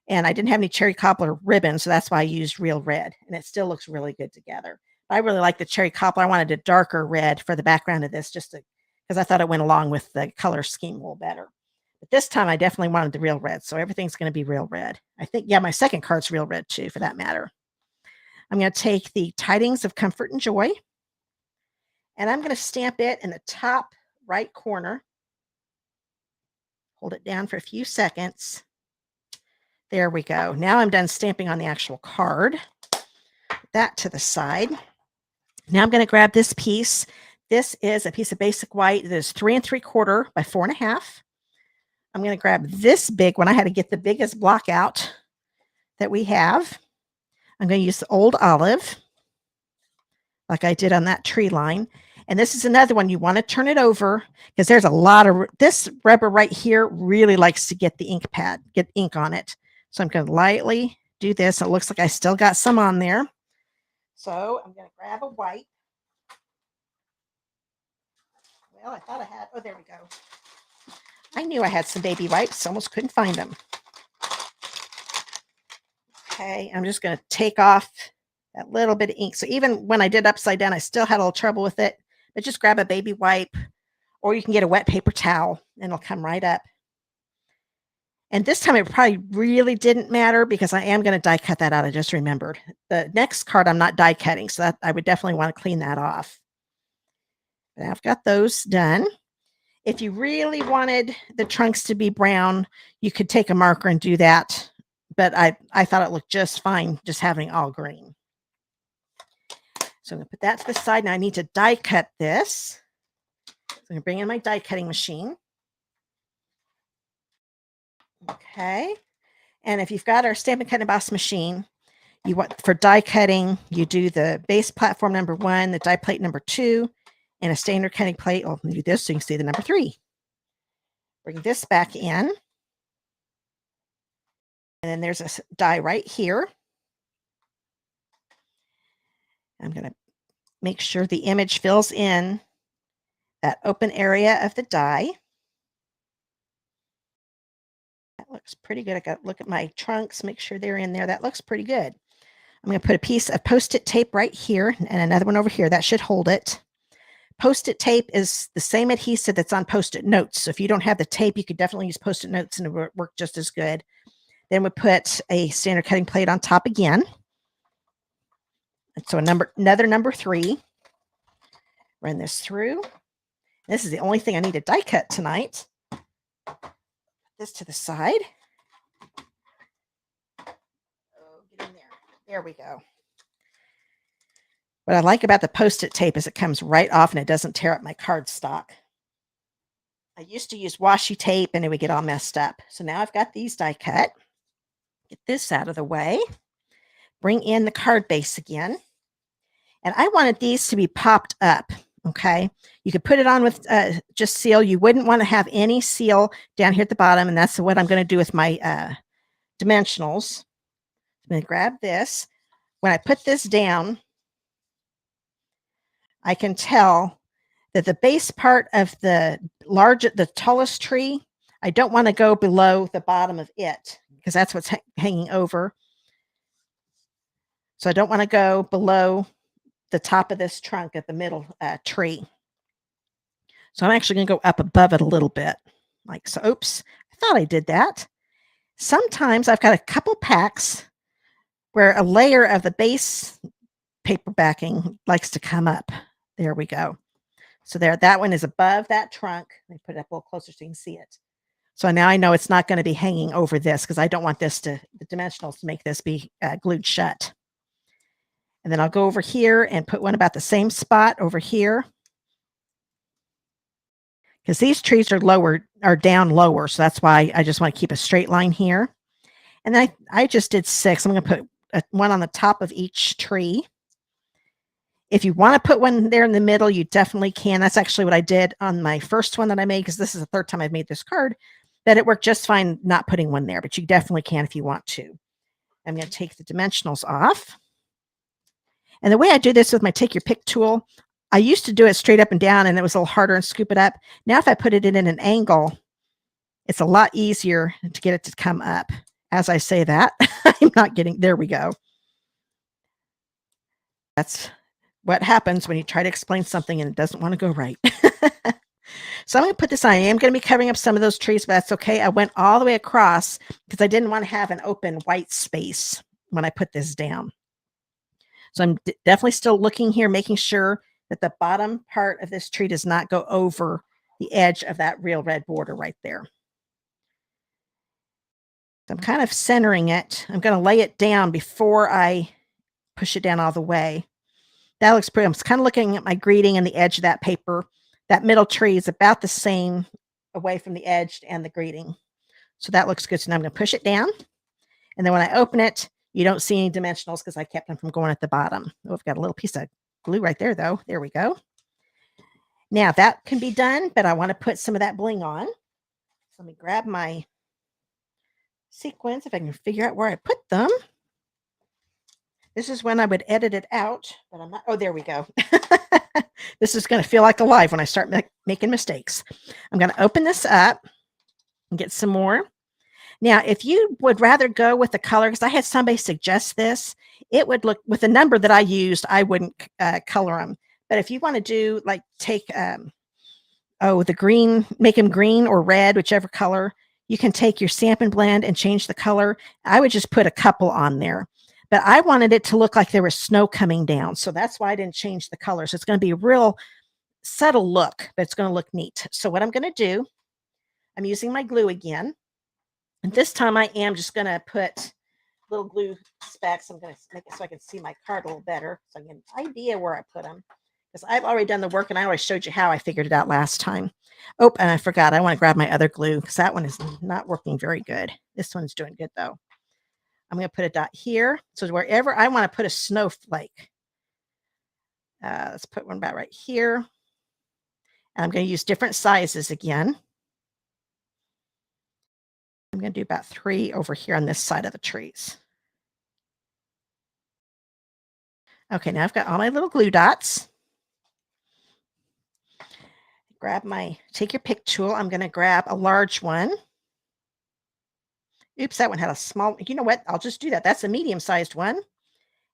And I didn't have any cherry cobbler ribbon, so that's why I used real red. And it still looks really good together. I really like the cherry cobbler. I wanted a darker red for the background of this, because I thought it went along with the color scheme a little better. But this time I definitely wanted the real red. So everything's going to be real red. I think, yeah, my second card's real red too, for that matter. I'm going to take the Tidings of Comfort and Joy, and I'm going to stamp it in the top right corner. Hold it down for a few seconds. There we go. Now I'm done stamping on the actual card. Put that to the side. Now I'm going to grab this piece. This is a piece of basic white. It is 3 3/4 by 4.5. I'm going to grab this big one. I had to get the biggest block out that we have. I'm going to use the old olive, like I did on that tree line. And this is another one. You want to turn it over because there's a lot of, this rubber right here really likes to get the get ink on it. So I'm going to lightly do this. It looks like I still got some on there. So I'm going to grab a white. Well, I thought I had, oh, there we go. I knew I had some baby wipes, almost couldn't find them. Okay, I'm just going to take off that little bit of ink. So even when I did upside down, I still had a little trouble with it. But just grab a baby wipe, or you can get a wet paper towel, and it'll come right up. And this time it probably really didn't matter because I am going to die cut that out. I just remembered. The next card I'm not die cutting, so that I would definitely want to clean that off. But I've got those done. If you really wanted the trunks to be brown, you could take a marker and do that. But I thought it looked just fine just having all green. So I'm going to put that to the side. Now I need to die cut this. So I'm going to bring in my die cutting machine. Okay. And if you've got our Stampin' Cut and Emboss machine, you want for die cutting, you do the base platform number 1, the die plate number 2, and a standard cutting plate. I'll do this so you can see the number 3. Bring this back in. And then there's a die right here. I'm going to make sure the image fills in that open area of the die. That looks pretty good. I got to look at my trunks, make sure they're in there. That looks pretty good. I'm going to put a piece of Post-it tape right here and another one over here. That should hold it. Post-it tape is the same adhesive that's on Post-it notes. So if you don't have the tape, you could definitely use Post-it notes and it would work just as good. Then we put a standard cutting plate on top again. And so another number 3. Run this through. This is the only thing I need to die cut tonight. Put this to the side. Oh, get in there. There we go. What I like about the Post-it tape is it comes right off and it doesn't tear up my cardstock. I used to use washi tape and it would get all messed up. So now I've got these die cut. Get this out of the way. Bring in the card base again. And I wanted these to be popped up. Okay. You could put it on with just seal. You wouldn't want to have any seal down here at the bottom. And that's what I'm going to do with my dimensionals. I'm going to grab this. When I put this down, I can tell that the base part of the tallest tree, I don't want to go below the bottom of it because that's what's hanging over. So I don't want to go below the top of this trunk at the middle tree. So I'm actually going to go up above it a little bit like so. Oops, I thought I did that. Sometimes I've got a couple packs where a layer of the base paper backing likes to come up. There we go. So there, that one is above that trunk. Let me put it up a little closer so you can see it. So now I know it's not going to be hanging over this because I don't want this the dimensionals to make this be glued shut. And then I'll go over here and put one about the same spot over here. Because these trees are down lower. So that's why I just want to keep a straight line here. And then I just did 6. I'm going to put one on the top of each tree. If you want to put one there in the middle, you definitely can. That's actually what I did on my first one that I made, because this is the 3rd time I've made this card, that it worked just fine not putting one there, but you definitely can if you want to. I'm going to take the dimensionals off. And the way I do this with my take your pick tool, I used to do it straight up and down and it was a little harder and scoop it up. Now, if I put it in an angle, it's a lot easier to get it to come up. As I say that, I'm not getting, there we go. That's what happens when you try to explain something and it doesn't want to go right. So I'm going to put this on. I am going to be covering up some of those trees, but that's okay. I went all the way across because I didn't want to have an open white space when I put this down. So I'm definitely still looking here, making sure that the bottom part of this tree does not go over the edge of that real red border right there. So I'm kind of centering it. I'm going to lay it down before I push it down all the way. That looks pretty. I'm kind of looking at my greeting and the edge of that paper. That middle tree is about the same away from the edge and the greeting. So that looks good. So now I'm going to push it down. And then when I open it, you don't see any dimensionals because I kept them from going at the bottom. Oh, I've got a little piece of glue right there, though. There we go. Now that can be done, but I want to put some of that bling on. So let me grab my sequins, if I can figure out where I put them. This is when I would edit it out, but I'm not. Oh, there we go. This is going to feel like alive when I start making mistakes. I'm going to open this up and get some more. Now, if you would rather go with the color, because I had somebody suggest this, it would look, with the number that I used, I wouldn't color them. But if you want to do, like, take, the green, make them green or red, whichever color, You can take your Stampin' Blend and change the color. I would just put a couple on there. But I wanted it to look like there was snow coming down. So that's why I didn't change the colors. It's going to be a real subtle look, but it's going to look neat. So what I'm going to do, I'm using my glue again. And this time I am just going to put little glue specks. I'm going to make it so I can see my card a little better. So I get an idea where I put them. Because I've already done the work and I always showed you how I figured it out last time. Oh, and I forgot. I want to grab my other glue because that one is not working very good. This one's doing good though. I'm going to put a dot here. So wherever I want to put a snowflake, let's put one about right here. And I'm going to use different sizes again. I'm going to do about 3 over here on this side of the trees. Okay, now I've got all my little glue dots. Take your pick tool. I'm going to grab a large one. Oops, that one had a small, you know what? I'll just do that. That's a medium-sized one.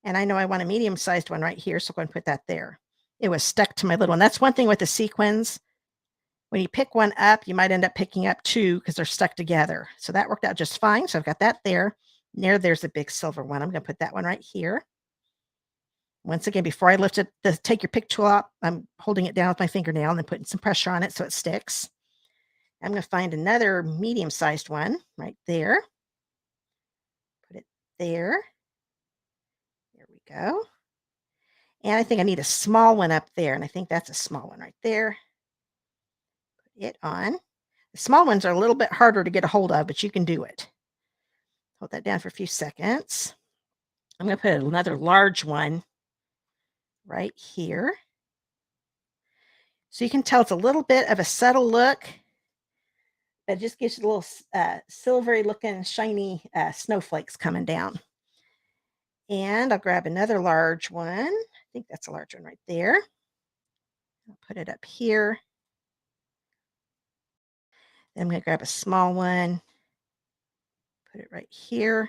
And I know I want a medium-sized one right here, so I'm going to put that there. It was stuck to my little one. That's one thing with the sequins. When you pick one up, you might end up picking up 2 because they're stuck together. So that worked out just fine. So I've got that there. There's a big silver one. I'm going to put that one right here. Once again, before I lift it, take your pick tool out, I'm holding it down with my fingernail and then putting some pressure on it so it sticks. I'm going to find another medium-sized one right there. Put it there. There we go. And I think I need a small one up there, and I think that's a small one right there. Put it on. The small ones are a little bit harder to get a hold of, but you can do it. Hold that down for a few seconds. I'm going to put another large one right here. So you can tell it's a little bit of a subtle look. That just gives you a little silvery looking, shiny snowflakes coming down. And I'll grab another large one. I think that's a large one right there. I'll put it up here. Then I'm going to grab a small one. Put it right here.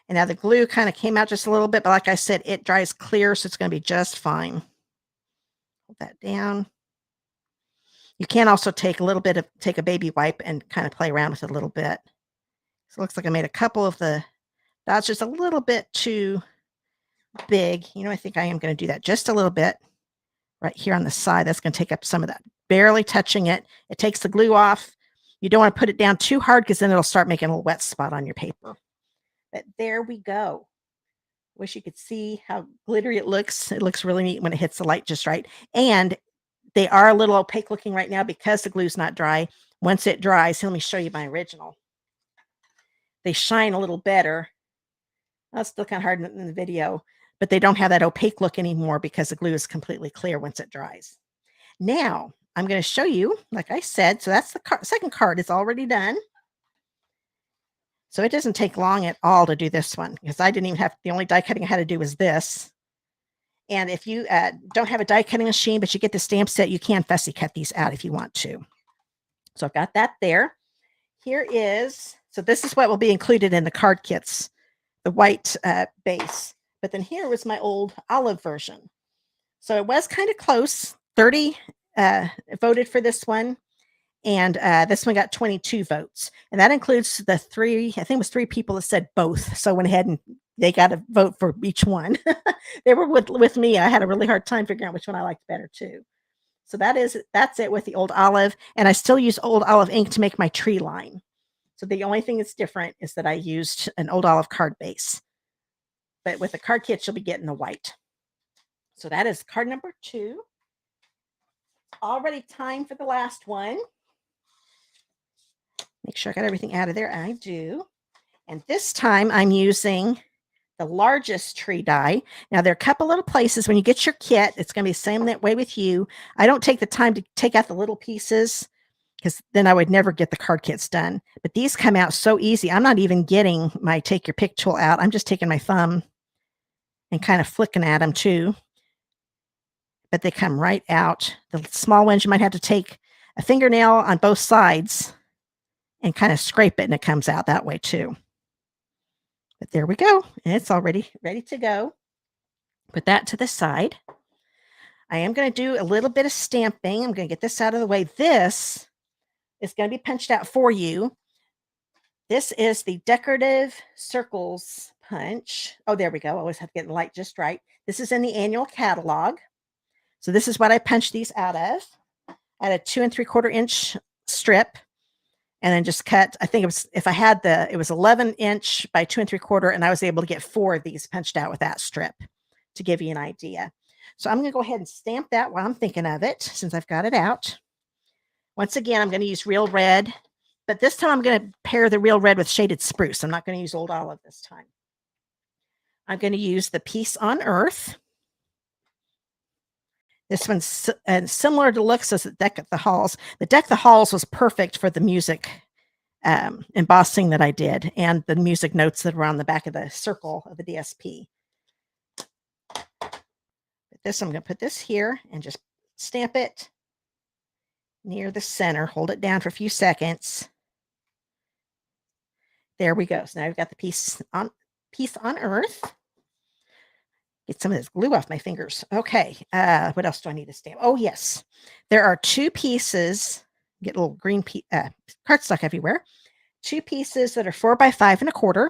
And now the glue kind of came out just a little bit, but like I said, it dries clear, so it's going to be just fine. Hold that down. You can also take a baby wipe and kind of play around with it a little bit. So it looks like I made a couple of the dots just a little bit too big. You know, I think I am going to do that just a little bit right here on the side. That's going to take up some of that. Barely touching it. It takes the glue off. You don't want to put it down too hard because then it'll start making a little wet spot on your paper. But there we go. Wish you could see how glittery it looks. It looks really neat when it hits the light just right. And they are a little opaque looking right now because the glue's not dry. Once it dries, let me show you my original. They shine a little better. That's still kind of hard in the video, but they don't have that opaque look anymore because the glue is completely clear once it dries. Now, I'm going to show you, like I said, so that's the second card is already done. So it doesn't take long at all to do this one because I didn't even have, the only die cutting I had to do was this. And if you don't have a die cutting machine, but you get the stamp set, you can fussy cut these out if you want to. So I've got that there. Here is, so this is what will be included in the card kits, the white base. But then here was my old olive version. So it was kind of close. 30 voted for this one. And this one got 22 votes. And that includes the 3, I think it was 3 people that said both. So I went ahead and they got to vote for each one. They were with me. I had a really hard time figuring out which one I liked better too. So that's it with the old olive. And I still use old olive ink to make my tree line. So the only thing that's different is that I used an old olive card base. But with the card kit, you'll be getting the white. So that is card number 2. Already time for the last one. Make sure I got everything out of there. I do. And this time I'm using the largest tree die. Now there are a couple little places when you get your kit, it's going to be the same that way with you. I don't take the time to take out the little pieces because then I would never get the card kits done. But these come out so easy. I'm not even getting my take your pick tool out. I'm just taking my thumb and kind of flicking at them too. But they come right out. The small ones, you might have to take a fingernail on both sides and kind of scrape it, and it comes out that way too. But there we go. And it's already ready to go. Put that to the side. I am going to do a little bit of stamping. I'm going to get this out of the way. This is going to be punched out for you. This is the decorative circles punch. Oh, there we go. I always have to get the light just right. This is in the annual catalog. So this is what I punched these out of. I had a 2 3/4 inch strip, and then just cut. I think it was, if I had it was 11" by 2 3/4, and I was able to get 4 of these punched out with that strip to give you an idea. So I'm going to go ahead and stamp that while I'm thinking of it, since I've got it out. Once again, I'm going to use real red, but this time I'm going to pair the real red with shaded spruce. I'm not going to use old olive this time. I'm going to use the Peace on Earth. This one's similar to looks as the Deck at the Halls. The Deck at the Halls was perfect for the music embossing that I did, and the music notes that were on the back of the circle of the DSP. But I'm going to put this here and just stamp it near the center. Hold it down for a few seconds. There we go. So now we've got the Peace on Earth. Get some of this glue off my fingers. Okay. What else do I need to stamp? Oh, yes. There are 2 pieces. Get a little green cardstock everywhere. 2 pieces that are 4 by 5 1/4.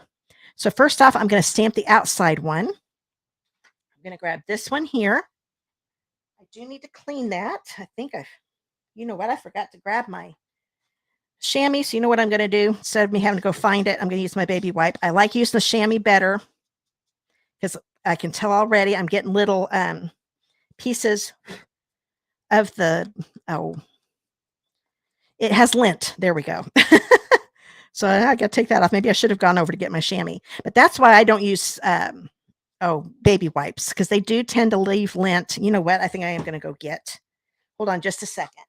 So first off, I'm going to stamp the outside one. I'm going to grab this one here. I do need to clean that. I think you know what? I forgot to grab my chamois. So you know what I'm going to do? Instead of me having to go find it, I'm going to use my baby wipe. I like using the chamois better because I can tell already I'm getting little pieces of the, it has lint. There we go. So I got to take that off. Maybe I should have gone over to get my chamois, but that's why I don't use, baby wipes, because they do tend to leave lint. You know what? I think I am going to go get, hold on just a second.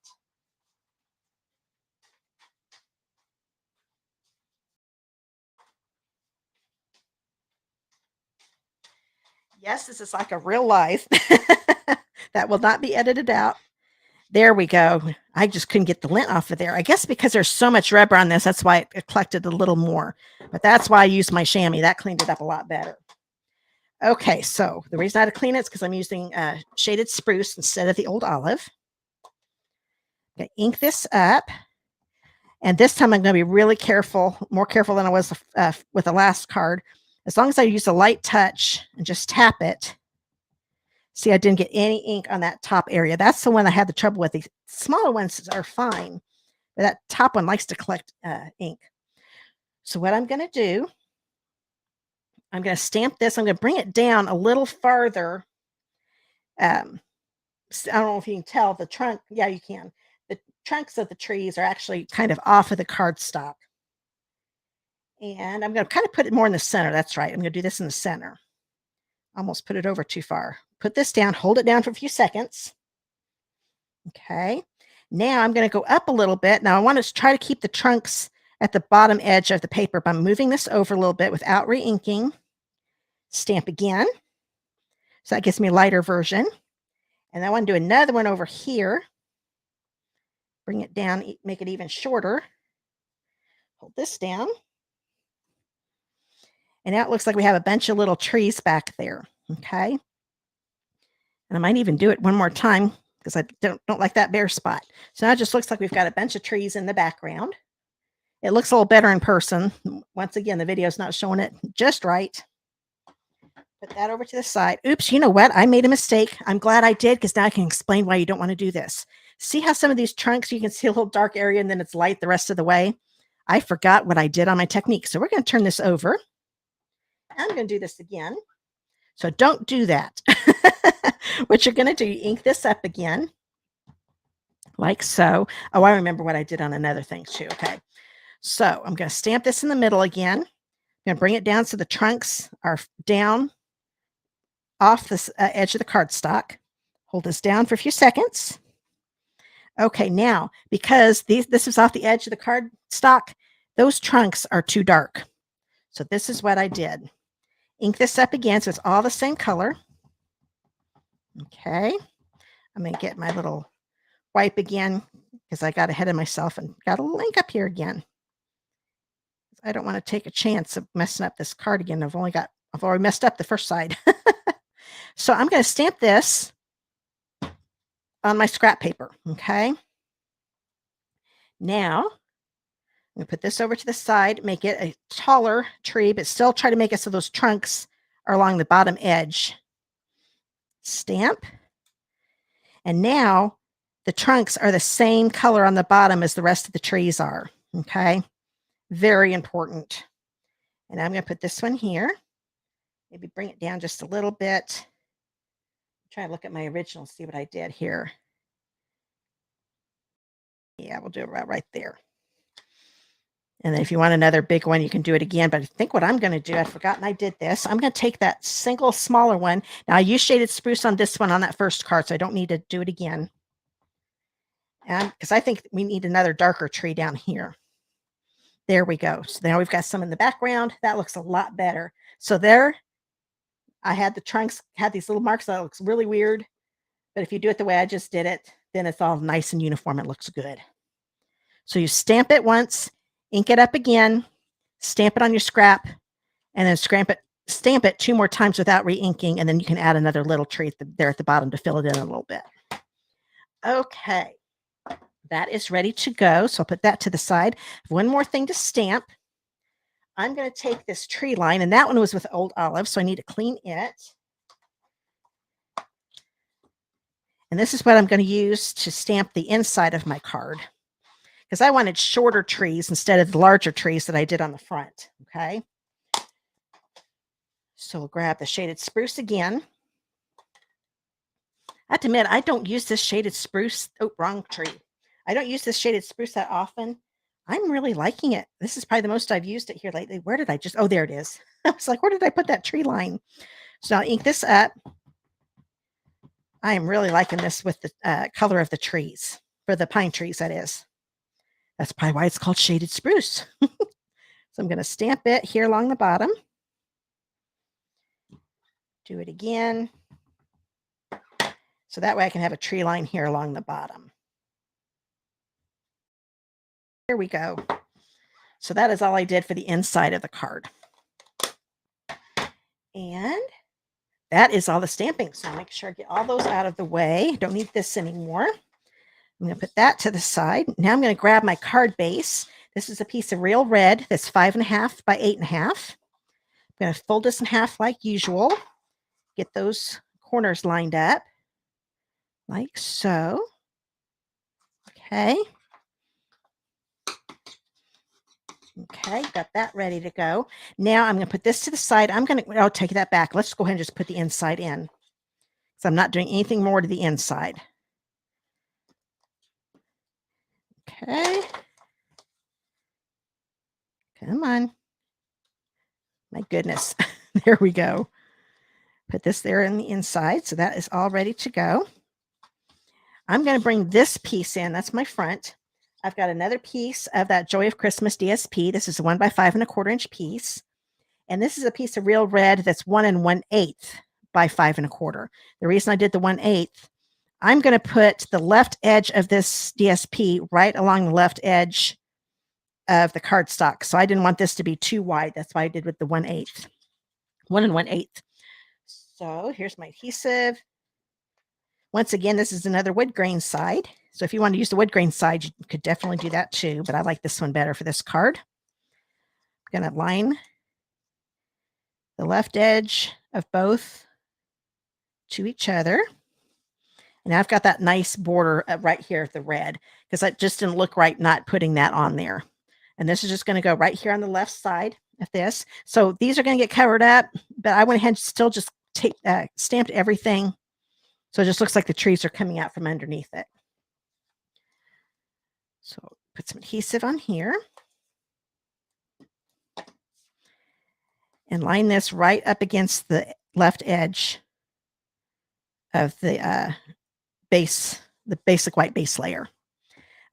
Yes, this is like a real life. That will not be edited out. There we go. I just couldn't get the lint off of there. I guess because there's so much rubber on this, that's why it collected a little more. But that's why I used my chamois. That cleaned it up a lot better. Okay, so the reason I had to clean it is because I'm using shaded spruce instead of the old olive. I'm going to ink this up. And this time I'm going to be really careful, more careful than I was with the last card. As long as I use a light touch and just tap it. See, I didn't get any ink on that top area. That's the one I had the trouble with. The smaller ones are fine, but that top one likes to collect ink. So what I'm going to do, I'm going to stamp this. I'm going to bring it down a little farther. I don't know if you can tell the trunk. Yeah, you can. The trunks of the trees are actually kind of off of the cardstock. And I'm going to kind of put it more in the center. That's right. I'm going to do this in the center. Almost put it over too far. Put this down, hold it down for a few seconds. Okay. Now I'm going to go up a little bit. Now I want to try to keep the trunks at the bottom edge of the paper by moving this over a little bit without re-inking. Stamp again. So that gives me a lighter version. And I want to do another one over here. Bring it down, make it even shorter. Hold this down. And now it looks like we have a bunch of little trees back there. Okay. And I might even do it one more time because I don't like that bare spot. So now it just looks like we've got a bunch of trees in the background. It looks a little better in person. Once again, the video is not showing it just right. Put that over to the side. Oops, you know what? I made a mistake. I'm glad I did, because now I can explain why you don't want to do this. See how some of these trunks, you can see a little dark area and then it's light the rest of the way? I forgot what I did on my technique. So we're going to turn this over. I'm going to do this again. So don't do that. What you're going to do, you ink this up again, like so. Oh, I remember what I did on another thing too. Okay. So I'm going to stamp this in the middle again. I'm going to bring it down so the trunks are down off this edge of the cardstock. Hold this down for a few seconds. Okay, now, because this is off the edge of the cardstock, those trunks are too dark. So this is what I did. Ink this up again so it's all the same color. Okay. I'm going to get my little wipe again because I got ahead of myself and got a little ink up here again. I don't want to take a chance of messing up this card again. I've already messed up the first side. So I'm going to stamp this on my scrap paper. Okay. Now, I'm going to put this over to the side, make it a taller tree, but still try to make it so those trunks are along the bottom edge. Stamp. And now the trunks are the same color on the bottom as the rest of the trees are. Okay. Very important. And I'm going to put this one here. Maybe bring it down just a little bit. Try to look at my original, see what I did here. Yeah, we'll do it right there. And then if you want another big one, you can do it again. But I think what I'm going to do, I'd forgotten I did this. I'm going to take that single smaller one. Now, I used shaded spruce on this one on that first card, so I don't need to do it again. And because I think we need another darker tree down here. There we go. So now we've got some in the background. That looks a lot better. So there, I had the trunks, had these little marks. That looks really weird. But if you do it the way I just did it, then it's all nice and uniform. It looks good. So you stamp it once, ink it up again, stamp it on your scrap, and then stamp it 2 more times without re-inking, and then you can add another little tree there at the bottom to fill it in a little bit. Okay, that is ready to go. So I'll put that to the side. One more thing to stamp. I'm going to take this tree line, and that one was with Old Olive, so I need to clean it. And this is what I'm going to use to stamp the inside of my card, because I wanted shorter trees instead of the larger trees that I did on the front. Okay. So we'll grab the shaded spruce again. I have to admit, I don't use this shaded spruce. Oh, wrong tree. I don't use this shaded spruce that often. I'm really liking it. This is probably the most I've used it here lately. Where did I just, oh, there it is. I was like, where did I put that tree line? So I'll ink this up. I am really liking this with the color of the trees, for the pine trees, that is. That's probably why it's called shaded spruce. So I'm going to stamp it here along the bottom. Do it again. So that way I can have a tree line here along the bottom. Here we go. So that is all I did for the inside of the card. And that is all the stamping. So make sure I get all those out of the way. Don't need this anymore. I'm going to put that to the side. Now I'm going to grab my card base. This is a piece of real red that's 5.5 by 8.5. I'm going to fold this in half like usual. Get those corners lined up like so. Okay. Okay, got that ready to go. Now I'm going to put this to the side. I'll take that back. Let's go ahead and just put the inside in. So I'm not doing anything more to the inside. Okay. Come on. My goodness. There we go. Put this there in the inside. So that is all ready to go. I'm going to bring this piece in. That's my front. I've got another piece of that Joy of Christmas DSP. This is a 1 by 5 1/4 inch piece. And this is a piece of real red that's 1 1/8 by 5 1/4. The reason I did the 1/8, I'm going to put the left edge of this DSP right along the left edge of the cardstock. So I didn't want this to be too wide. That's why I did with the 1/8. 1 1/8. So here's my adhesive. Once again, this is another wood grain side. So if you want to use the wood grain side, you could definitely do that too, but I like this one better for this card. I'm going to line the left edge of both to each other. And I've got that nice border right here of the red, because that just didn't look right not putting that on there. And this is just going to go right here on the left side of this. So these are going to get covered up, but I went ahead and still just stamped everything. So it just looks like the trees are coming out from underneath it. So put some adhesive on here. And line this right up against the left edge of the basic white base layer.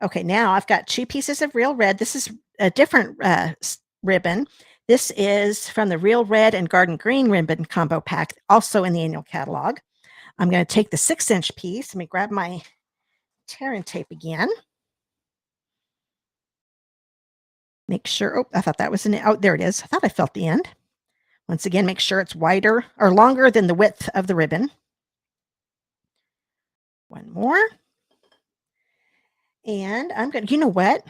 Okay, now I've got 2 pieces of real red. This is a different ribbon. This is from the Real Red and Garden Green ribbon combo pack, also in the annual catalog. I'm going to take the 6-inch piece. Let me grab my tear and tape again. Make sure, oh, I thought that was oh, there it is. I thought I felt the end. Once again, make sure it's wider or longer than the width of the ribbon. One more. And I'm going to, you know what?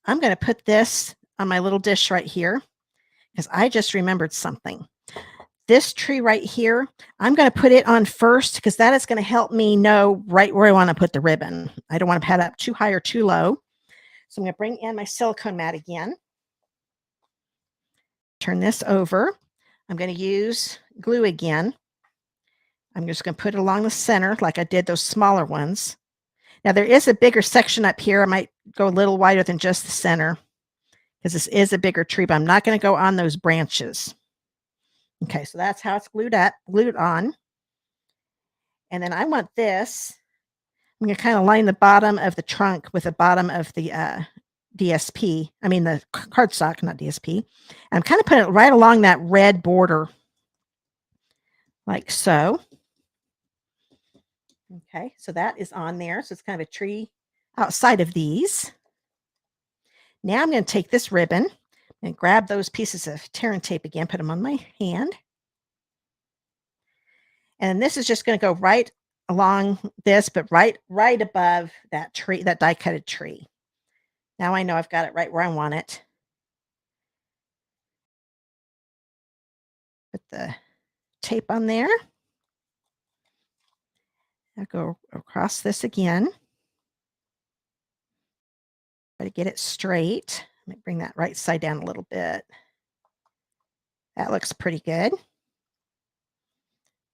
I'm going to put this on my little dish right here because I just remembered something. This tree right here, I'm going to put it on first because that is going to help me know right where I want to put the ribbon. I don't want to pad up too high or too low. So I'm going to bring in my silicone mat again. Turn this over. I'm going to use glue again. I'm just going to put it along the center like I did those smaller ones. Now there is a bigger section up here. I might go a little wider than just the center because this is a bigger tree, but I'm not going to go on those branches. Okay, so that's how it's glued on. And then I want this. I'm going to kind of line the bottom of the trunk with the bottom of the DSP. I mean the cardstock, not DSP. I'm kind of putting it right along that red border, like so. Okay, so that is on there. So it's kind of a tree outside of these. Now I'm going to take this ribbon and grab those pieces of tear and tape again, put them on my hand. And this is just going to go right along this, but right above that tree, that die-cutted tree. Now I know I've got it right where I want it. Put the tape on there. I'll go across this again. Try to get it straight. Let me bring that right side down a little bit. That looks pretty good.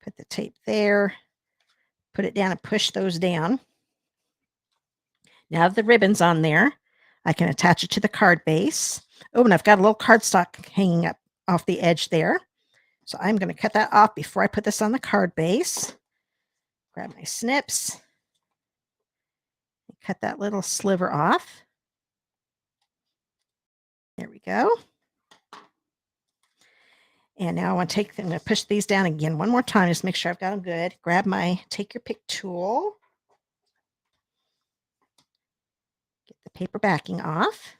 Put the tape there. Put it down and push those down. Now the ribbon's on there, I can attach it to the card base. Oh, and I've got a little cardstock hanging up off the edge there. So I'm going to cut that off before I put this on the card base. Grab my snips. Cut that little sliver off. There we go. And now I want to take them and push these down again one more time. Just make sure I've got them good. Grab my take your pick tool. Get the paper backing off.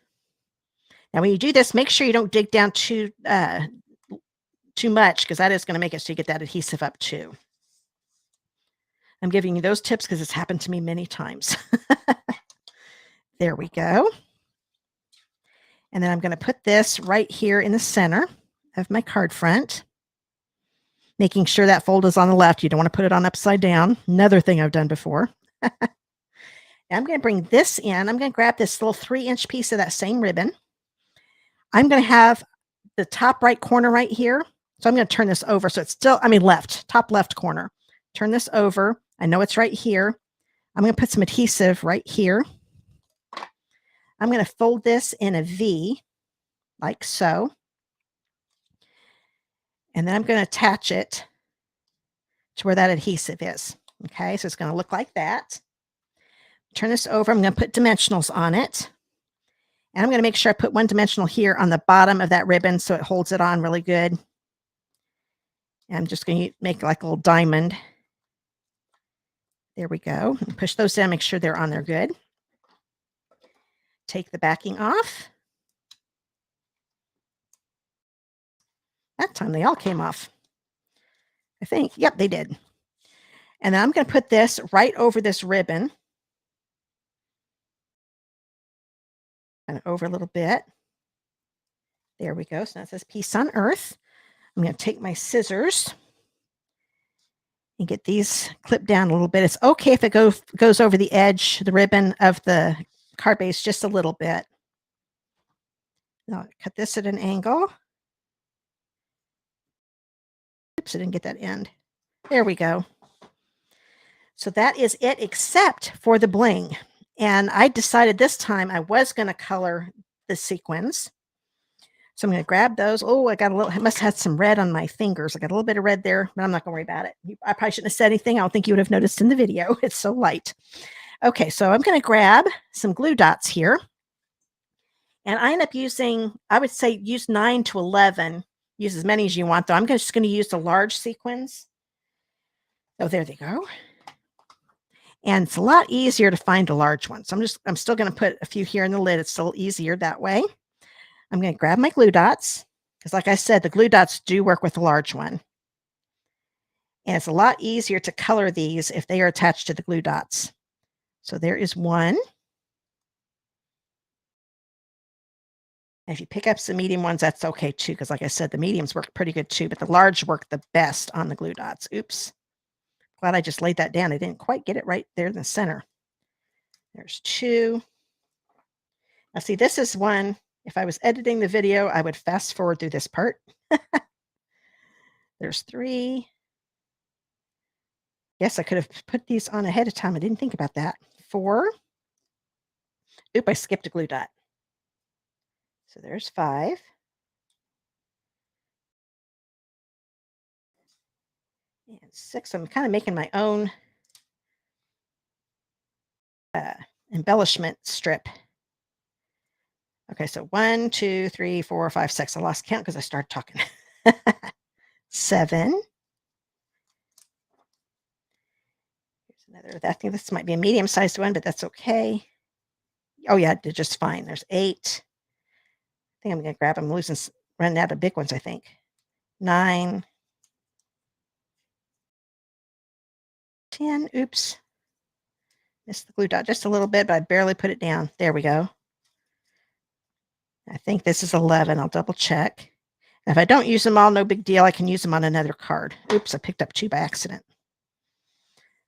Now, when you do this, make sure you don't dig down too much because that is going to make it so you get that adhesive up too. I'm giving you those tips because it's happened to me many times. There we go. And then I'm going to put this right here in the center of my card front, making sure that fold is on the left. You don't want to put it on upside down. Another thing I've done before. I'm going to bring this in. I'm going to grab this little 3-inch piece of that same ribbon. I'm going to have the top right corner right here. So I'm going to turn this over. So it's still, left, top left corner. Turn this over. I know it's right here. I'm going to put some adhesive right here. I'm going to fold this in a V like so. And then I'm going to attach it to where that adhesive is. Okay, so it's going to look like that. Turn this over. I'm going to put dimensionals on it. And I'm going to make sure I put one dimensional here on the bottom of that ribbon so it holds it on really good. And I'm just going to make like a little diamond. There we go. And push those down, make sure they're on there good. Take the backing off. That time they all came off, I think. Yep, they did. And then I'm going to put this right over this ribbon. And over a little bit. There we go. So that says Peace on Earth. I'm going to take my scissors and get these clipped down a little bit. It's okay if it goes over the edge, the ribbon of the card base just a little bit. Now cut this at an angle. Oops, I didn't get that end. There we go. So that is it except for the bling. And I decided this time I was going to color the sequins. So I'm going to grab those. Oh, I must have had some red on my fingers. I got a little bit of red there, but I'm not going to worry about it. I probably shouldn't have said anything. I don't think you would have noticed in the video. It's so light. Okay, so I'm going to grab some glue dots here. And I end up using, I would say use 9 to 11. Use as many as you want, though. I'm just going to use the large sequins. Oh, there they go. And it's a lot easier to find a large one. So I'm still going to put a few here in the lid. It's still easier that way. I'm going to grab my glue dots because, like I said, the glue dots do work with the large one. And it's a lot easier to color these if they are attached to the glue dots. So there is one. And if you pick up some medium ones, that's okay too, because like I said, the mediums work pretty good too, but the large work the best on the glue dots. Oops. Glad I just laid that down. I didn't quite get it right there in the center. There's 2. Now see, this is one, if I was editing the video, I would fast forward through this part. There's 3. Yes, I could have put these on ahead of time. I didn't think about that. 4. Oop, I skipped a glue dot. So there's 5. And 6. I'm kind of making my own embellishment strip. Okay, so 1, 2, 3, 4, 5, 6. I lost count because I started talking. 7. Here's another. I think this might be a medium-sized one, but that's okay. Oh yeah, it did just fine. There's 8. I think I'm going to grab them. Running out of big ones, I think. 9. 10. Oops. Missed the glue dot just a little bit, but I barely put it down. There we go. I think this is 11. I'll double check. If I don't use them all, no big deal. I can use them on another card. Oops, I picked up 2 by accident.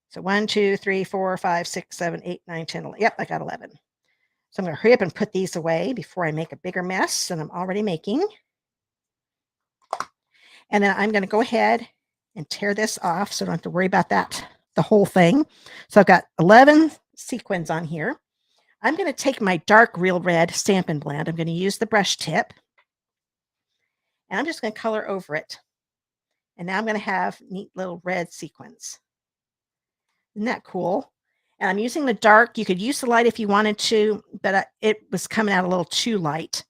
So 1, 2, 3, 4, 5, 6, 7, 8, 9, 10, 11. Yep, I got 11. So I'm going to hurry up and put these away before I make a bigger mess than I'm already making. And then I'm going to go ahead and tear this off so I don't have to worry about that, the whole thing. So I've got 11 sequins on here. I'm going to take my dark real red Stampin' Blend. I'm going to use the brush tip. And I'm just going to color over it. And now I'm going to have neat little red sequins. Isn't that cool? And I'm using the dark. You could use the light if you wanted to, but it was coming out a little too light.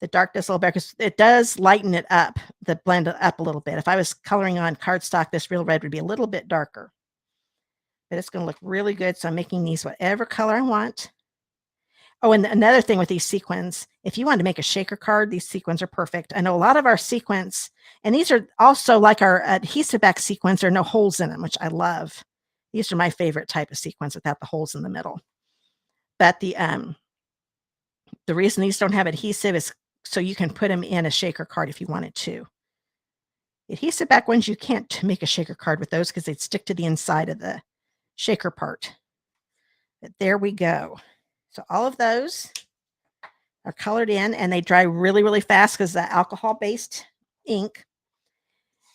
The dark does a little better because it does lighten it up, the blend it up a little bit. If I was coloring on cardstock, this real red would be a little bit darker. But it's going to look really good. So I'm making these whatever color I want. Oh, and another thing with these sequins, if you want to make a shaker card, these sequins are perfect. I know a lot of our sequins, and these are also like our adhesive back sequins, there are no holes in them, which I love. These are my favorite type of sequins without the holes in the middle. But the reason these don't have adhesive is so you can put them in a shaker card if you wanted to. Adhesive back ones, you can't make a shaker card with those because they'd stick to the inside of the shaker part. But there we go. So all of those are colored in and they dry really, really fast because the alcohol-based ink.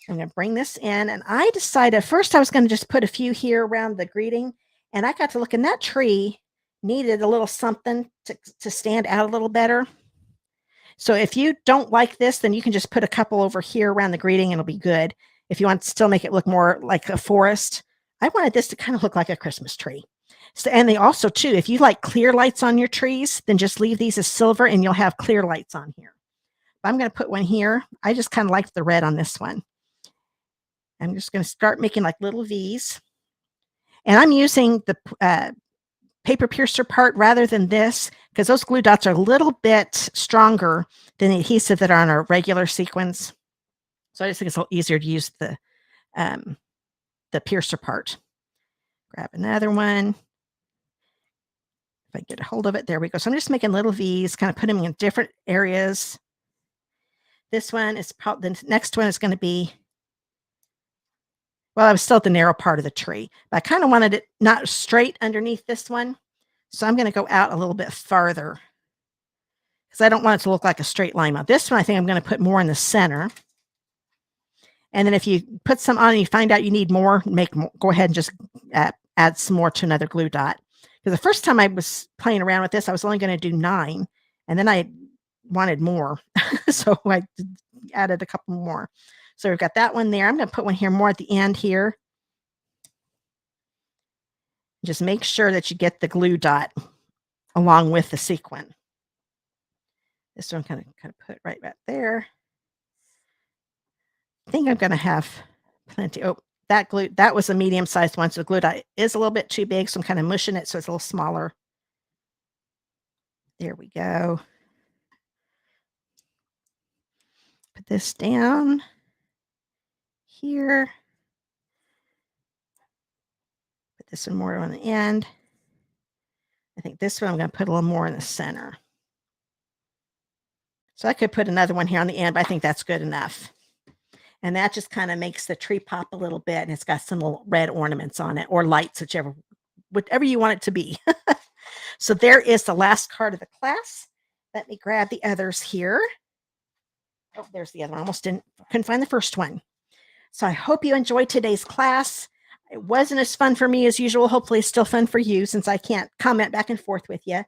I'm going to bring this in, and I decided at first I was going to just put a few here around the greeting, and I got to look, and that tree needed a little something to stand out a little better. So if you don't like this, then you can just put a couple over here around the greeting and it'll be good. If you want to still make it look more like a forest, I wanted this to kind of look like a Christmas tree. So, and they also too, if you like clear lights on your trees, then just leave these as silver and you'll have clear lights on here. I'm going to put one here. I just kind of liked the red on this one. I'm just going to start making like little V's. And I'm using the paper piercer part rather than this because those glue dots are a little bit stronger than the adhesive that are on our regular sequins. So I just think it's a little easier to use the piercer part. Grab another one. If I get a hold of it, there we go. So I'm just making little V's, kind of putting them in different areas. This one is probably, the next one is going to be, well, I was still at the narrow part of the tree, but I kind of wanted it not straight underneath this one. So I'm going to go out a little bit farther because I don't want it to look like a straight line. Now this one, I think I'm going to put more in the center. And then if you put some on and you find out you need more, go ahead and just add some more to another glue dot. Because the first time I was playing around with this, I was only going to do 9. And then I wanted more. So I added a couple more. So we've got that one there. I'm going to put one here more at the end here. Just make sure that you get the glue dot along with the sequin. This one kind of put right there. I think I'm going to have plenty. Oh, that was a medium-sized one. So the glue dot is a little bit too big. So I'm kind of mushing it so it's a little smaller. There we go. Put this down here. Put this one more on the end. I think this one I'm going to put a little more in the center. So I could put another one here on the end, but I think that's good enough. And that just kind of makes the tree pop a little bit, and it's got some little red ornaments on it, or lights, whatever you want it to be. So there is the last card of the class. Let me grab the others here. Oh, there's the other one. Couldn't find the first one. So I hope you enjoyed today's class. It wasn't as fun for me as usual. Hopefully it's still fun for you, since I can't comment back and forth with you.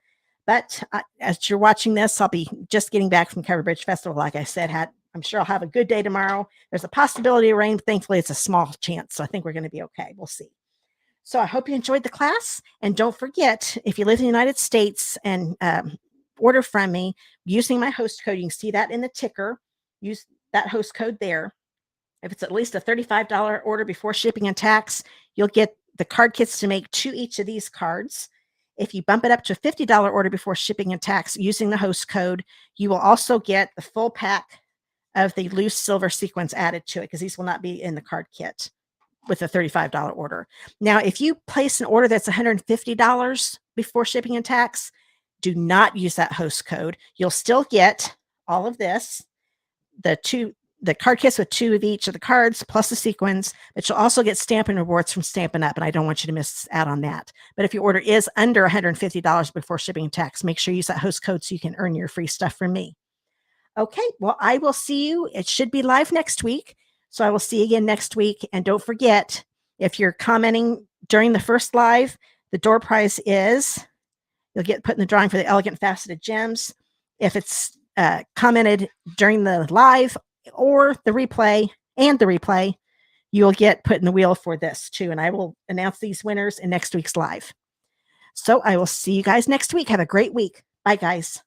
But as you're watching this, I'll be just getting back from Covered Bridge Festival. Like I said, I'm sure I'll have a good day tomorrow. There's a possibility of rain. Thankfully, it's a small chance. So I think we're going to be okay. We'll see. So I hope you enjoyed the class. And don't forget, if you live in the United States and order from me using my host code, you can see that in the ticker. Use that host code there. If it's at least a $35 order before shipping and tax, you'll get the card kits to make 2 each of these cards. If you bump it up to a $50 order before shipping and tax using the host code, you will also get the full pack of the loose silver sequins added to it, because these will not be in the card kit with a $35 order. Now, if you place an order that's $150 before shipping and tax, do not use that host code. You'll still get all of this, the card kits with 2 of each of the cards plus the sequins, but you'll also get Stampin' rewards from Stampin' Up, and I don't want you to miss out on that. But if your order is under $150 before shipping and tax, make sure you use that host code so you can earn your free stuff from me. Okay, well, I will see you. It should be live next week, so I will see you again next week. And don't forget, if you're commenting during the first live, the door prize is, you'll get put in the drawing for the elegant faceted gems. If it's commented during the live or the replay, you'll get put in the wheel for this too. And I will announce these winners in next week's live. So I will see you guys next week. Have a great week. Bye, guys.